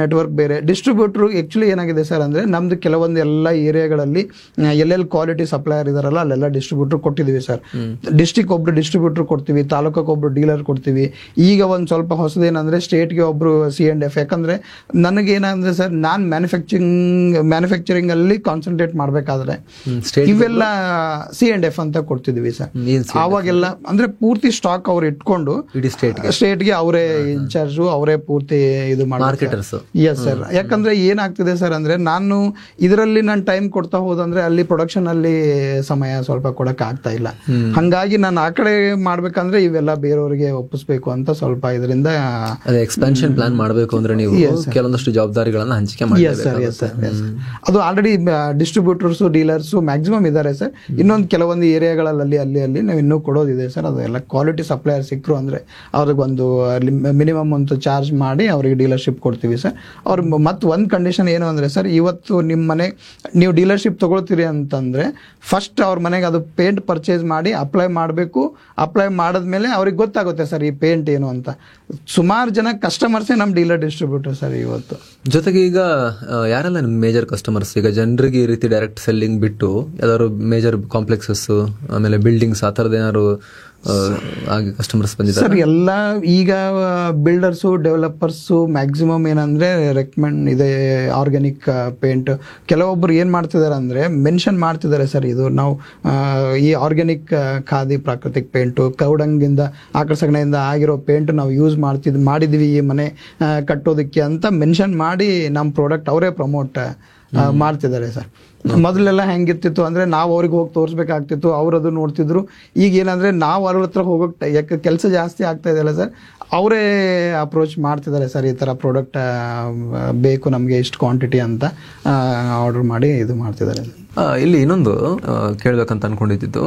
ನೆಟ್ವರ್ಕ್ ಬೇರೆ, ಡಿಸ್ಟ್ರಿಬ್ಯೂಟರ್ ಆಕ್ಚುಲಿ ಏನಾಗಿದೆ ಸರ್ ಅಂದ್ರೆ ನಮ್ದು ಕೆಲವೊಂದು ಎಲ್ಲ ಏರಿಯಾಗಳಲ್ಲಿ ಎಲ್ಲೆಲ್ಲಿ ಕ್ವಾಲಿಟಿ ಸಪ್ಲೈಯರ್ ಇದಾರಲ್ಲ ಅಲ್ಲೆಲ್ಲ ಡಿಸ್ಟ್ರಿಬ್ಯೂಟರ್ ಕೊಟ್ಟಿದೀವಿ ಸರ್. ಡಿಸ್ಟ್ರಿಕ್ಟ್ ಒಬ್ರು ಡಿಸ್ಟ್ರಿಬ್ಯೂಟರ್ ಕೊಡ್ತೀವಿ, ತಾಲೂಕಕ್ಕೆ ಒಬ್ರು ಡೀಲರ್ ಕೊಡ್ತೀವಿ. ಈಗ ಒಂದ್ ಸ್ವಲ್ಪ ಹೊಸದೇನಂದ್ರೆ ಸ್ಟೇಟ್ಗೆ ಒಬ್ರು C&F. ಯಾಕಂದ್ರೆ ನನಗೇನಂದ್ರೆ ಸರ್, ನಾನ್ ಮ್ಯಾನುಫ್ಯಾಕ್ಚರಿಂಗ್ ಅಲ್ಲಿ ಕಾನ್ಸಂಟ್ರೇಟ್ ಮಾಡ್ಬೇಕಾದ್ರೆ ಇವೆಲ್ಲ C&F ಅಂತ ಕೊಡ್ತಿದ್ವಿ ಸರ್. ಅವಾಗೆಲ್ಲ ಅಂದ್ರೆ ಪೂರ್ತಿ ಸ್ಟಾಕ್ ಅವ್ರು ಇಟ್ಕೊಂಡು ಸ್ಟೇಟ್ಗೆ ಅವರೇ ಇನ್ಚಾರ್ಜ್, ಅವರೇ ಪೂರ್ತಿ ಇದು ಮಾಡ್ತಾರೆ. Yes sir. ಯಾಕಂದ್ರೆ ಏನಾಗ್ತಿದೆ ಸರ್ ಅಂದ್ರೆ ನಾನು ಇದರಲ್ಲಿ ನಾನು ಟೈಮ್ ಕೊಡ್ತಾ ಹೋದಂದ್ರೆ ಅಲ್ಲಿ ಪ್ರೊಡಕ್ಷನ್ ಅಲ್ಲಿ ಸಮಯ ಸ್ವಲ್ಪ ಕೊಡಕ್ ಆಗ್ತಾ ಇಲ್ಲ. ಹಂಗಾಗಿ ನಾನು ಆ ಕಡೆ ಮಾಡ್ಬೇಕಂದ್ರೆ ಇವೆಲ್ಲ ಬೇರೆಯವರಿಗೆ ಒಪ್ಪಿಸ್ಬೇಕು ಅಂತ ಸ್ವಲ್ಪ ಇದರಿಂದ ಎಕ್ಸ್ಪಾನ್ಷನ್ ಪ್ಲಾನ್ ಮಾಡಬೇಕು ಅಂದ್ರೆ ನೀವು ಕೆಲವೊಂದಷ್ಟು ಜವಾಬ್ದಾರಿಗಳನ್ನ ಹಂಚಿಕೆ ಮಾಡಿ. ಅದು ಆಲ್ರೆಡಿ ಡಿಸ್ಟ್ರಿಬ್ಯೂಟರ್ಸ್ ಡೀಲರ್ಸ್ ಮ್ಯಾಕ್ಸಿಮಮ್ ಇದಾರೆ ಸರ್. ಇನ್ನೊಂದು ಕೆಲವೊಂದು ಏರಿಯಾಗಳಲ್ಲಿ ಅಲ್ಲಿ ನಾವು ಇನ್ನೂ ಕೊಡೋದಿದೆ ಸರ್. ಅದೆಲ್ಲ ಕ್ವಾಲಿಟಿ ಸಪ್ಲೈಯರ್ ಸಿಕ್ಕರು ಅಂದ್ರೆ ಅವ್ರಿಗೆ ಒಂದು ಮಿನಿಮಮ್ ಒಂದು ಚಾರ್ಜ್ ಮಾಡಿ ಅವ್ರಿಗೆ ಡೀಲರ್ಶಿಪ್ ಕೊಡ್ತೀವಿ ಸರ್. ಅವ್ರ ಮತ್ತೆ ಒಂದು ಕಂಡೀಷನ್ ಏನು ಅಂದ್ರೆ ಸರ್, ಇವತ್ತು ನಿಮ್ಮ ಮನೆ ನೀವು ಡೀಲರ್ಶಿಪ್ ತಗೊಳ್ತೀರಿ ಅಂತಂದ್ರೆ ಫಸ್ಟ್ ಅವ್ರ ಮನೆಗೆ ಅದು ಪೇಂಟ್ ಪರ್ಚೇಸ್ ಮಾಡಿ ಅಪ್ಲೈ ಮಾಡಬೇಕು. ಅಪ್ಲೈ ಮಾಡಿದ್ಮೇಲೆ ಅವ್ರಿಗೆ ಗೊತ್ತಾಗುತ್ತೆ ಸರ್ ಈ ಪೇಂಟ್ ಏನು ಅಂತ. ಸುಮಾರು ಜನ ಕಸ್ಟಮರ್ಸೇ ನಮ್ಮ ಡೀಲರ್ ಡಿಸ್ಟ್ರಿಬ್ಯೂಟರ್ ಸರ್ ಇವತ್ತು. ಜೊತೆಗೆ ಈಗ ಯಾರೆಲ್ಲ ನಿಮ್ಮ ಮೇಜರ್ ಕಸ್ಟಮರ್ಸ್? ಈಗ ಜನರಿಗೆ ಈ ರೀತಿ ಡೈರೆಕ್ಟ್ ಸೆಲ್ಲಿಂಗ್ ಬಿಟ್ಟು ಯಾವ್ದಾದ್ರು ಮೇಜರ್ ಕಾಂಪ್ಲೆಕ್ಸಸ್ ಆಮೇಲೆ ಬಿಲ್ಡಿಂಗ್ಸ್ ಆ ಥರದ್ದು ಏನಾದ್ರು ಆಗಿ ಕಸ್ಟಮರ್ಸ್ ಬಂದಿದ್ದಾರೆ ಸರ್? ಎಲ್ಲ ಈಗ ಬಿಲ್ಡರ್ಸು ಡೆವಲಪರ್ಸು ಮ್ಯಾಕ್ಸಿಮಮ್ ಏನಂದ್ರೆ ರೆಕಮೆಂಡ್ ಇದೆ ಆರ್ಗ್ಯಾನಿಕ್ ಪೇಂಟ್. ಕೆಲವೊಬ್ರು ಏನ್ ಮಾಡ್ತಿದ್ದಾರೆ ಅಂದ್ರೆ ಮೆನ್ಷನ್ ಮಾಡ್ತಿದ್ದಾರೆ ಸರ್, ಇದು ನಾವು ಈ ಆರ್ಗ್ಯಾನಿಕ್ ಖಾದಿ ಪ್ರಾಕೃತಿಕ್ ಪೇಂಟು ಕೌಡಂಗಿಂದ ಆಕರ್ಷಣೆಯಿಂದ ಆಗಿರೋ ಪೇಂಟ್ ನಾವು ಯೂಸ್ ಮಾಡಿದ್ವಿ ಈ ಮನೆ ಕಟ್ಟೋದಕ್ಕೆ ಅಂತ ಮೆನ್ಷನ್ ಮಾಡಿ ನಮ್ಮ ಪ್ರಾಡಕ್ಟ್ ಅವರೇ ಪ್ರಮೋಟ್ ಮಾಡ್ತಿದ್ದಾರೆ ಸರ್. ಮೊದಲೆಲ್ಲ ಹೆಂಗಿರ್ತಿತ್ತು ಅಂದ್ರೆ ನಾವು ಅವ್ರಿಗೆ ಹೋಗಿ ತೋರಿಸ್ಬೇಕಾಗ್ತಿತ್ತು, ಅವ್ರದ್ದು ನೋಡ್ತಿದ್ರು. ಈಗ ಏನಂದ್ರೆ ನಾವು ಅವ್ರ ಹತ್ರ ಹೋಗೋಕೆ ಯಾಕೆ ಕೆಲಸ ಜಾಸ್ತಿ ಆಗ್ತಾ ಇದೆಯಲ್ಲ ಸರ್, ಅವರೇ ಅಪ್ರೋಚ್ ಮಾಡ್ತಿದ್ದಾರೆ ಸರ್. ಈ ಥರ ಪ್ರಾಡಕ್ಟ್ ಬೇಕು ನಮಗೆ ಇಷ್ಟು ಕ್ವಾಂಟಿಟಿ ಅಂತ ಆರ್ಡರ್ ಮಾಡಿ ಇದು ಮಾಡ್ತಿದ್ದಾರೆ. ಇಲ್ಲಿ ಇನ್ನೊಂದು ಕೇಳಬೇಕಂತ ಅನ್ಕೊಂಡಿದ್ದು,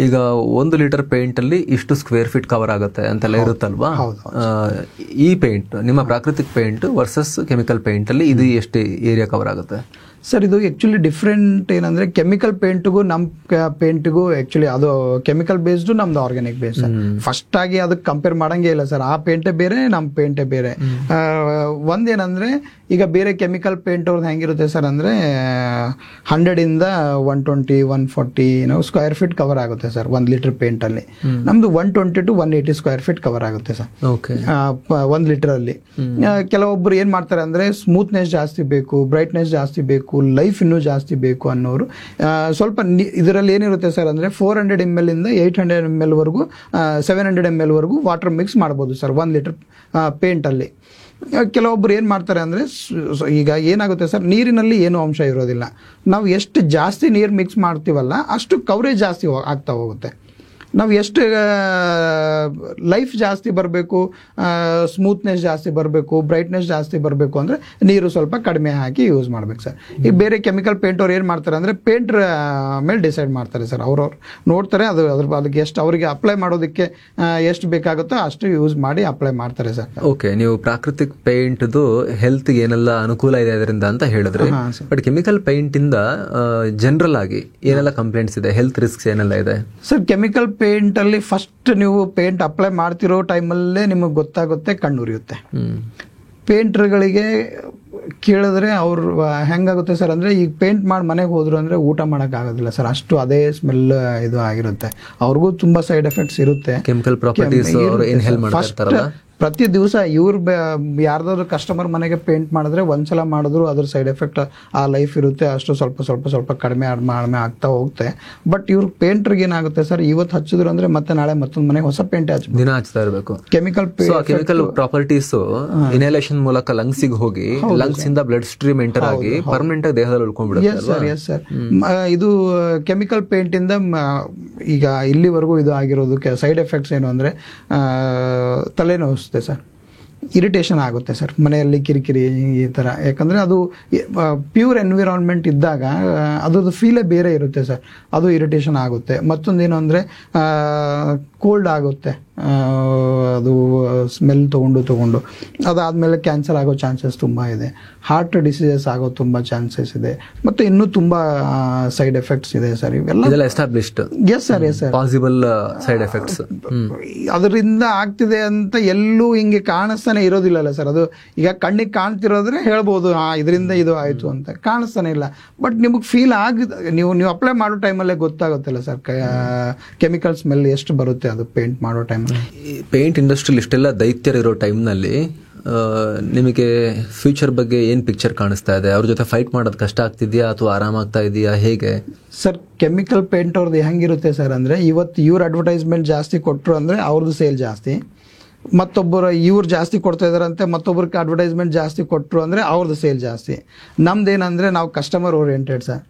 ಈಗ 1 ಲೀಟರ್ ಪೇಂಟ್ ಅಲ್ಲಿ ಇಷ್ಟು ಸ್ಕ್ವೇರ್ ಫೀಟ್ ಕವರ್ ಆಗುತ್ತೆ ಅಂತೆಲ್ಲ ಇರುತ್ತಲ್ವಾ? ಈ ಪೇಂಟ್ ನಿಮ್ಮ Prakritik paint versus chemical paint ಅಲ್ಲಿ ಇದು ಎಷ್ಟು ಏರಿಯಾ ಕವರ್ ಆಗುತ್ತೆ ಸರ್? ಇದು ಆಕ್ಚುಲಿ ಡಿಫ್ರೆಂಟ್ ಏನಂದ್ರೆ ಕೆಮಿಕಲ್ ಪೇಂಟ್ಗೂ ನಮ್ಮ ಪೇಂಟ್ಗೂ ಆಕ್ಚುಲಿ ಅದು ಕೆಮಿಕಲ್ ಬೇಸ್ಡ್, ನಮ್ದು ಆರ್ಗ್ಯಾನಿಕ್ ಬೇಸ್ಡ್. ಫಸ್ಟ್ ಆಗಿ ಅದಕ್ಕೆ ಕಂಪೇರ್ ಮಾಡಂಗೇ ಇಲ್ಲ ಸರ್. ಆ ಪೇಂಟೇ ಬೇರೆ, ನಮ್ಮ ಪೇಂಟೇ ಬೇರೆ. ಒಂದೇನಂದ್ರೆ ಈಗ ಬೇರೆ ಕೆಮಿಕಲ್ ಪೇಂಟ್ ಅವ್ರದ್ದು ಹೆಂಗಿರುತ್ತೆ ಸರ್ ಅಂದ್ರೆ 100 ಇಂದ 120 140 ಸ್ಕ್ವೇರ್ ಫೀಟ್ ಕವರ್ ಆಗುತ್ತೆ ಸರ್ 1 ಲೀಟರ್ ಪೇಂಟ್ ಅಲ್ಲಿ. ನಮ್ದು 120 to 180 ಸ್ಕ್ವೇರ್ ಫೀಟ್ ಕವರ್ ಆಗುತ್ತೆ ಸರ್ 1 ಲೀಟರ್ ಅಲ್ಲಿ. ಕೆಲವೊಬ್ರು ಏನ್ ಮಾಡ್ತಾರೆ ಅಂದ್ರೆ ಸ್ಮೂತ್ನೆಸ್ ಜಾಸ್ತಿ ಬೇಕು, ಬ್ರೈಟ್ನೆಸ್ ಜಾಸ್ತಿ ಬೇಕು, ಲೈಫ್ ಇನ್ನೂ ಜಾಸ್ತಿ ಬೇಕು ಅನ್ನೋರು ಸ್ವಲ್ಪ ಇದರಲ್ಲಿ ಏನಿರುತ್ತೆ ಸರ್ ಅಂದ್ರೆ 400 ml ಇಂದ 800 ml ವರೆಗೂ 700 ml ವರೆಗೂ ವಾಟರ್ ಮಿಕ್ಸ್ ಮಾಡ್ಬೋದು ಸರ್ 1 ಲೀಟರ್ ಪೇಂಟ್ ಅಲ್ಲಿ. ಕೆಲವೊಬ್ರು ಏನ್ ಮಾಡ್ತಾರೆ ಅಂದ್ರೆ ಈಗ ಏನಾಗುತ್ತೆ ಸರ್, ನೀರಿನಲ್ಲಿ ಏನು ಅಂಶ ಇರೋದಿಲ್ಲ. ನಾವು ಎಷ್ಟು ಜಾಸ್ತಿ ನೀರು ಮಿಕ್ಸ್ ಮಾಡ್ತೀವಲ್ಲ ಅಷ್ಟು ಕವರೇಜ್ ಜಾಸ್ತಿ ಆಗ್ತಾ ಹೋಗುತ್ತೆ. ನಾವು ಎಷ್ಟು ಲೈಫ್ ಜಾಸ್ತಿ ಬರಬೇಕು, ಸ್ಮೂತ್ನೆಸ್ ಜಾಸ್ತಿ ಬರಬೇಕು, ಬ್ರೈಟ್ನೆಸ್ ಜಾಸ್ತಿ ಬರಬೇಕು ಅಂದರೆ ನೀರು ಸ್ವಲ್ಪ ಕಡಿಮೆ ಹಾಕಿ ಯೂಸ್ ಮಾಡ್ಬೇಕು ಸರ್. ಈಗ ಬೇರೆ ಕೆಮಿಕಲ್ ಪೇಂಟ್ ಅವ್ರು ಏನು ಮಾಡ್ತಾರೆ ಅಂದರೆ ಪೇಂಟ್ರ್ ಮೇಲೆ ಡಿಸೈಡ್ ಮಾಡ್ತಾರೆ ಸರ್. ಅವ್ರವ್ರು ನೋಡ್ತಾರೆ ಅದಕ್ಕೆ ಎಷ್ಟು ಅವರಿಗೆ ಅಪ್ಲೈ ಮಾಡೋದಕ್ಕೆ ಎಷ್ಟು ಬೇಕಾಗುತ್ತೋ ಅಷ್ಟು ಯೂಸ್ ಮಾಡಿ ಅಪ್ಲೈ ಮಾಡ್ತಾರೆ ಸರ್. ಓಕೆ, ನೀವು ಪ್ರಾಕೃತಿಕ್ ಪೇಂಟ್ದು ಹೆಲ್ತ್ಗೆ ಏನೆಲ್ಲ ಅನುಕೂಲ ಇದೆ ಅದರಿಂದ ಅಂತ ಹೇಳಿದ್ರೆ, ಬಟ್ ಕೆಮಿಕಲ್ ಪೇಂಟಿಂದ ಜನರಲ್ ಆಗಿ ಏನೆಲ್ಲ ಕಂಪ್ಲೇಂಟ್ಸ್ ಇದೆ, ಹೆಲ್ತ್ ರಿಸ್ಕ್ಸ್ ಏನೆಲ್ಲ ಇದೆ ಸರ್? ಕೆಮಿಕಲ್ ಪೇಂಟ್ ಅಲ್ಲಿ ಫಸ್ಟ್ ನೀವು ಪೇಂಟ್ ಅಪ್ಲೈ ಮಾಡ್ತಿರೋ ಟೈಮಲ್ಲೇ ನಿಮಗೆ ಗೊತ್ತಾಗುತ್ತೆ, ಕಣ್ಣುರಿಯುತ್ತೆ. ಪೇಂಟರ್ಗಳಿಗೆ ಕೇಳಿದ್ರೆ ಅವ್ರು ಹೆಂಗಾಗುತ್ತೆ ಸರ್ ಅಂದ್ರೆ ಈಗ ಪೇಂಟ್ ಮಾಡಿ ಮನೆಗೆ ಹೋದ್ರು ಅಂದ್ರೆ ಊಟ ಮಾಡಕ್ ಆಗೋದಿಲ್ಲ ಸರ್, ಅಷ್ಟು ಅದೇ ಸ್ಮೆಲ್ ಇದು ಆಗಿರುತ್ತೆ. ಅವ್ರಿಗೂ ತುಂಬಾ ಸೈಡ್ ಎಫೆಕ್ಟ್ಸ್ ಇರುತ್ತೆ. ಕೆಮಿಕಲ್ ಪ್ರಾಪರ್ಟೀಸ್ ಇನ್ಹೇಲ್ ಮಾಡ್ತಾರಲ್ಲ ಪ್ರತಿ ದಿವಸ ಇವ್ರು ಯಾರ್ದಾದ್ರು ಕಸ್ಟಮರ್ ಮನೆಗೆ ಪೇಂಟ್ ಮಾಡಿದ್ರೆ ಒಂದ್ಸಲ ಮಾಡಿದ್ರು ಅದ್ರ ಸೈಡ್ ಎಫೆಕ್ಟ್ ಆ ಲೈಫ್ ಇರುತ್ತೆ, ಅಷ್ಟು ಸ್ವಲ್ಪ ಸ್ವಲ್ಪ ಸ್ವಲ್ಪ ಕಡಿಮೆ ಆಗ್ತಾ ಹೋಗುತ್ತೆ. ಬಟ್ ಇವ್ರ ಪೇಂಟ್ರಿಗೆ ಏನಾಗುತ್ತೆ ಸರ್, ಇವತ್ತು ಹಚ್ಚಿದ್ರು ಅಂದ್ರೆ ಮತ್ತೆ ನಾಳೆ ಮತ್ತೊಂದು ಮನೆಗೆ ಹೊಸ ಪೇಂಟ್ ದಿನ ಹಚ್ತಾ ಇರಬೇಕು. ಕೆಮಿಕಲ್ ಪ್ರಾಪರ್ಟೀಸ್ ಇನ್ಹೇಲೇಷನ್ ಮೂಲಕ ಲಂಗ್ಸ್ ಗೆ ಹೋಗಿ ಲಂಗ್ಸ್ ಇಂದ ಬ್ಲಡ್ ಸ್ಟ್ರೀಮ್ ಎಂಟರ್ ಆಗಿ ಪರ್ಮನೆಂಟ್ ಆಗಿ ದೇಹದಲ್ಲಿ ಉಳ್ಕೊಂಡ್ಬಿಡುತ್ತೆ. ಎಸ್ ಸರ್, ಇದು ಕೆಮಿಕಲ್ ಪೇಂಟ್ ಇಂದ ಈಗ ಇಲ್ಲಿವರೆಗೂ ಇದು ಆಗಿರೋದಕ್ಕೆ ಸೈಡ್ ಎಫೆಕ್ಟ್ಸ್ ಏನು ಅಂದ್ರೆ ತಲೆನೋವು ಸರ್, ಇರಿಟೇಷನ್ ಆಗುತ್ತೆ ಸರ್, ಮನೆಯಲ್ಲಿ ಕಿರಿಕಿರಿ ಈ ಥರ. ಯಾಕಂದರೆ ಅದು ಪ್ಯೂರ್ ಎನ್ವಿರಾನ್ಮೆಂಟ್ ಇದ್ದಾಗ ಅದ್ರದ್ದು ಫೀಲೇ ಬೇರೆ ಇರುತ್ತೆ ಸರ್, ಅದು ಇರಿಟೇಷನ್ ಆಗುತ್ತೆ. ಮತ್ತೊಂದೇನು ಅಂದರೆ ಕೋಲ್ಡ್ ಆಗುತ್ತೆ, ಅದು ಸ್ಮೆಲ್ ತೊಗೊಂಡು ಅದಾದಮೇಲೆ ಕ್ಯಾನ್ಸರ್ ಆಗೋ ಚಾನ್ಸಸ್ ತುಂಬ ಇದೆ, ಹಾರ್ಟ್ ಡಿಸೀಸಸ್ ಆಗೋ ತುಂಬ ಚಾನ್ಸಸ್ ಇದೆ, ಮತ್ತು ಇನ್ನೂ ತುಂಬ ಸೈಡ್ ಎಫೆಕ್ಟ್ಸ್ ಇದೆ ಸರ್. ಇವೆಲ್ಲ established. Yes sir, yes sir, possible side effects ಅದರಿಂದ ಆಗ್ತಿದೆ ಅಂತ ಎಲ್ಲೂ ಹಿಂಗೆ ಕಾಣಿಸ್ತಾನೆ ಇರೋದಿಲ್ಲಲ್ಲ ಸರ್. ಅದು ಈಗ ಕಣ್ಣಿಗೆ ಕಾಣ್ತಿರೋದ್ರೆ ಹೇಳ್ಬೋದು ಇದರಿಂದ ಇದು ಆಯಿತು ಅಂತ, ಕಾಣಿಸ್ತಾನೆ ಇಲ್ಲ. ಬಟ್ ನಿಮಗೆ ಫೀಲ್ ನೀವು ಅಪ್ಲೈ ಮಾಡೋ ಟೈಮಲ್ಲೇ ಗೊತ್ತಾಗುತ್ತಲ್ಲ ಸರ್, ಕೆಮಿಕಲ್ ಸ್ಮೆಲ್ ಎಷ್ಟು ಬರುತ್ತೆ ಅದು ಪೇಂಟ್ ಮಾಡೋ ಟೈಮಲ್ಲಿ. ಪೇಂಟ್ ಇಂಡಸ್ಟ್ರಿಯಲ್ಲಿ ಇಷ್ಟೆಲ್ಲ ದೈತ್ಯರಿರೋ ಟೈಮ್ನಲ್ಲಿ ನಿಮಗೆ ಫ್ಯೂಚರ್ ಬಗ್ಗೆ ಏನು ಪಿಕ್ಚರ್ ಕಾಣಿಸ್ತಾ ಇದೆ? ಅವ್ರ ಜೊತೆ ಫೈಟ್ ಮಾಡೋದು ಕಷ್ಟ ಆಗ್ತಿದೆಯಾ ಅಥವಾ ಆರಾಮಾಗ್ತಾ ಇದೆಯಾ, ಹೇಗೆ ಸರ್? ಕೆಮಿಕಲ್ ಪೇಂಟ್ ಅವ್ರದ್ದು ಹೆಂಗಿರುತ್ತೆ ಸರ್ ಅಂದರೆ, ಇವತ್ತು ಇವ್ರ ಅಡ್ವರ್ಟೈಸ್ಮೆಂಟ್ ಜಾಸ್ತಿ ಕೊಟ್ಟರು ಅಂದರೆ ಅವ್ರದ್ದು ಸೇಲ್ ಜಾಸ್ತಿ, ಮತ್ತೊಬ್ಬರು ಇವ್ರು ಜಾಸ್ತಿ ಕೊಡ್ತಾ ಇದಾರಂತೆ ಮತ್ತೊಬ್ಬರಿಗೆ ಅಡ್ವರ್ಟೈಸ್ಮೆಂಟ್ ಜಾಸ್ತಿ ಕೊಟ್ಟರು ಅಂದರೆ ಅವ್ರದ್ದು ಸೇಲ್ ಜಾಸ್ತಿ. ನಮ್ದೇನಂದರೆ ನಾವು ಕಸ್ಟಮರ್ ಓರಿಯೆಂಟೆಡ್ ಸರ್.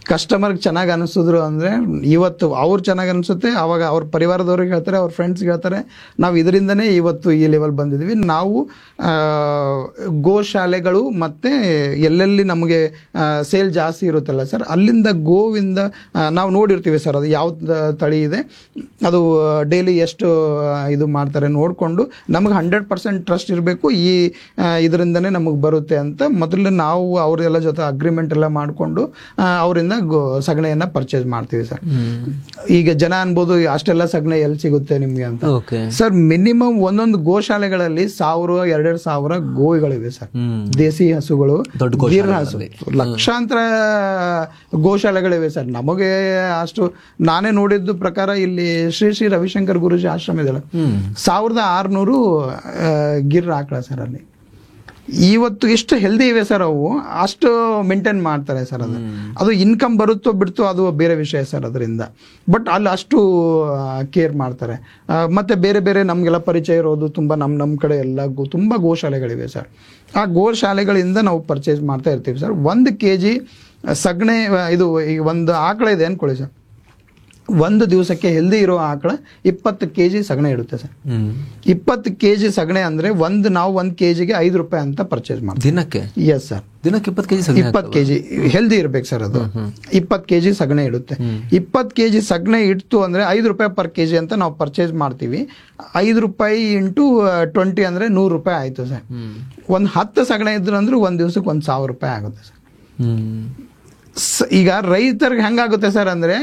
ಕಸ್ಟಮರ್ಗೆ ಚೆನ್ನಾಗಿ ಅನಿಸಿದ್ರು ಅಂದರೆ ಇವತ್ತು ಅವ್ರು ಚೆನ್ನಾಗಿ ಅನಿಸುತ್ತೆ, ಆವಾಗ ಅವ್ರ ಪರಿವಾರದವ್ರಿಗೆ ಹೇಳ್ತಾರೆ, ಅವ್ರ ಫ್ರೆಂಡ್ಸ್ಗೆ ಹೇಳ್ತಾರೆ, ನಾವು ಇದರಿಂದನೇ ಇವತ್ತು ಈ ಲೆವೆಲ್ ಬಂದಿದ್ವಿ. ನಾವು ಗೋಶಾಲೆಗಳು ಮತ್ತು ಎಲ್ಲೆಲ್ಲಿ ನಮಗೆ ಸೇಲ್ ಜಾಸ್ತಿ ಇರುತ್ತಲ್ಲ ಸರ್, ಅಲ್ಲಿಂದ ಗೋವಿಂದ ನಾವು ನೋಡಿರ್ತೀವಿ ಸರ್, ಅದು ಯಾವ ತಳಿ ಇದೆ, ಅದು ಡೈಲಿ ಎಷ್ಟು ಇದು ಮಾಡ್ತಾರೆ ನೋಡಿಕೊಂಡು ನಮಗೆ 100% ಟ್ರಸ್ಟ್ ಇರಬೇಕು, ಈ ಇದರಿಂದನೇ ನಮಗೆ ಬರುತ್ತೆ ಅಂತ ಮೊದಲು ನಾವು ಅವರೆಲ್ಲ ಜೊತೆ ಅಗ್ರಿಮೆಂಟ್ ಎಲ್ಲ ಮಾಡಿಕೊಂಡು ಅವರಿಂದ ಸಗಣಿಯನ್ನ ಪರ್ಚೇಸ್ ಮಾಡ್ತೀವಿ ಸರ್. ಈಗ ಜನ ಅನ್ಬೋದು ಅಷ್ಟೆಲ್ಲ ಸಗಣಿ ಎಲ್ಲಿ ಸಿಗುತ್ತೆ ನಿಮ್ಗೆ ಅಂತ. ಸರ್ ಮಿನಿಮಮ್ ಒಂದೊಂದು ಗೋಶಾಲೆಗಳಲ್ಲಿ 1000-2000 ಗೋವುಗಳಿವೆ ಸರ್, ದೇಸಿ ಹಸುಗಳು, ಗಿರ್ ಹಸು, ಲಕ್ಷಾಂತರ ಗೋಶಾಲೆಗಳಿವೆ ಸರ್. ನಮಗೆ ಅಷ್ಟು ನಾನೇ ನೋಡಿದ್ದು ಪ್ರಕಾರ ಇಲ್ಲಿ ಶ್ರೀ ರವಿಶಂಕರ್ ಗುರೂಜಿ ಆಶ್ರಮ ಇದೆಯಲ್ಲ, 1600 ಗಿರ್ ಆಕಳ ಸರ್. ಅಲ್ಲಿ ಇವತ್ತು ಎಷ್ಟು ಹೆಲ್ದಿ ಇವೆ ಸರ್, ಅವು ಅಷ್ಟು ಮೇಂಟೈನ್ ಮಾಡ್ತಾರೆ ಸರ್. ಅದು ಇನ್ಕಮ್ ಬರುತ್ತೋ ಬಿಡ್ತೋ ಅದು ಬೇರೆ ವಿಷಯ ಸರ್ ಅದರಿಂದ, ಬಟ್ ಅಲ್ಲಿ ಅಷ್ಟು ಕೇರ್ ಮಾಡ್ತಾರೆ. ಮತ್ತೆ ಬೇರೆ ಬೇರೆ ನಮಗೆಲ್ಲ ಪರಿಚಯ ಇರೋದು ತುಂಬ ನಮ್ಮ ಕಡೆ ಎಲ್ಲ ತುಂಬ ಗೋಶಾಲೆಗಳಿವೆ ಸರ್. ಆ ಗೋಶಾಲೆಗಳಿಂದ ನಾವು ಪರ್ಚೇಸ್ ಮಾಡ್ತಾ ಇರ್ತೀವಿ ಸರ್. 1 kg ಸಗಣಿ, ಇದು ಈಗ ಒಂದು ಆಕಳ ಇದೆ ಅಂದ್ಕೊಳ್ಳಿ ಸರ್, ಒಂದು ದಿವಸಕ್ಕೆ ಹೆಲ್ದಿ ಇರೋ ಆಕಳ 20 kg ಸಗಣಿ ಇಡುತ್ತೆ ಸರ್. 20 kg ಸಗಣಿ ಅಂದ್ರೆ ನಾವು 1 kgಗೆ 5 ರೂಪಾಯಿ ಅಂತ ಪರ್ಚೇಸ್ ಮಾಡ್ತೀವಿ ದಿನಕ್ಕೆ. ಎಸ್ ಸರ್, ದಿನಕ್ಕೆ 20 kg ಹೆಲ್ದಿ ಇರ್ಬೇಕು ಸರ್. ಅದು 20 kg ಸಗಣಿ ಇಡುತ್ತೆ. 20 kg ಸಗಣಿ ಇಡ್ತು ಅಂದ್ರೆ 5 ರೂಪಾಯಿ ಪರ್ kg ಅಂತ ನಾವು ಪರ್ಚೇಸ್ ಮಾಡ್ತೀವಿ. 5 ರೂಪಾಯಿ ಇಂಟು 20 ಅಂದ್ರೆ 100 ರೂಪಾಯಿ ಆಯ್ತು ಸರ್. ಒಂದು 10 ಸಗಣಿ ಇದ್ರು ಅಂದ್ರೆ ಒಂದ್ ದಿವಸಕ್ಕೆ 1000 ರೂಪಾಯಿ ಆಗುತ್ತೆ ಸರ್. ಈಗ ರೈತರಿಗೆ ಹೆಂಗಾಗುತ್ತೆ ಸರ್ ಅಂದ್ರೆ,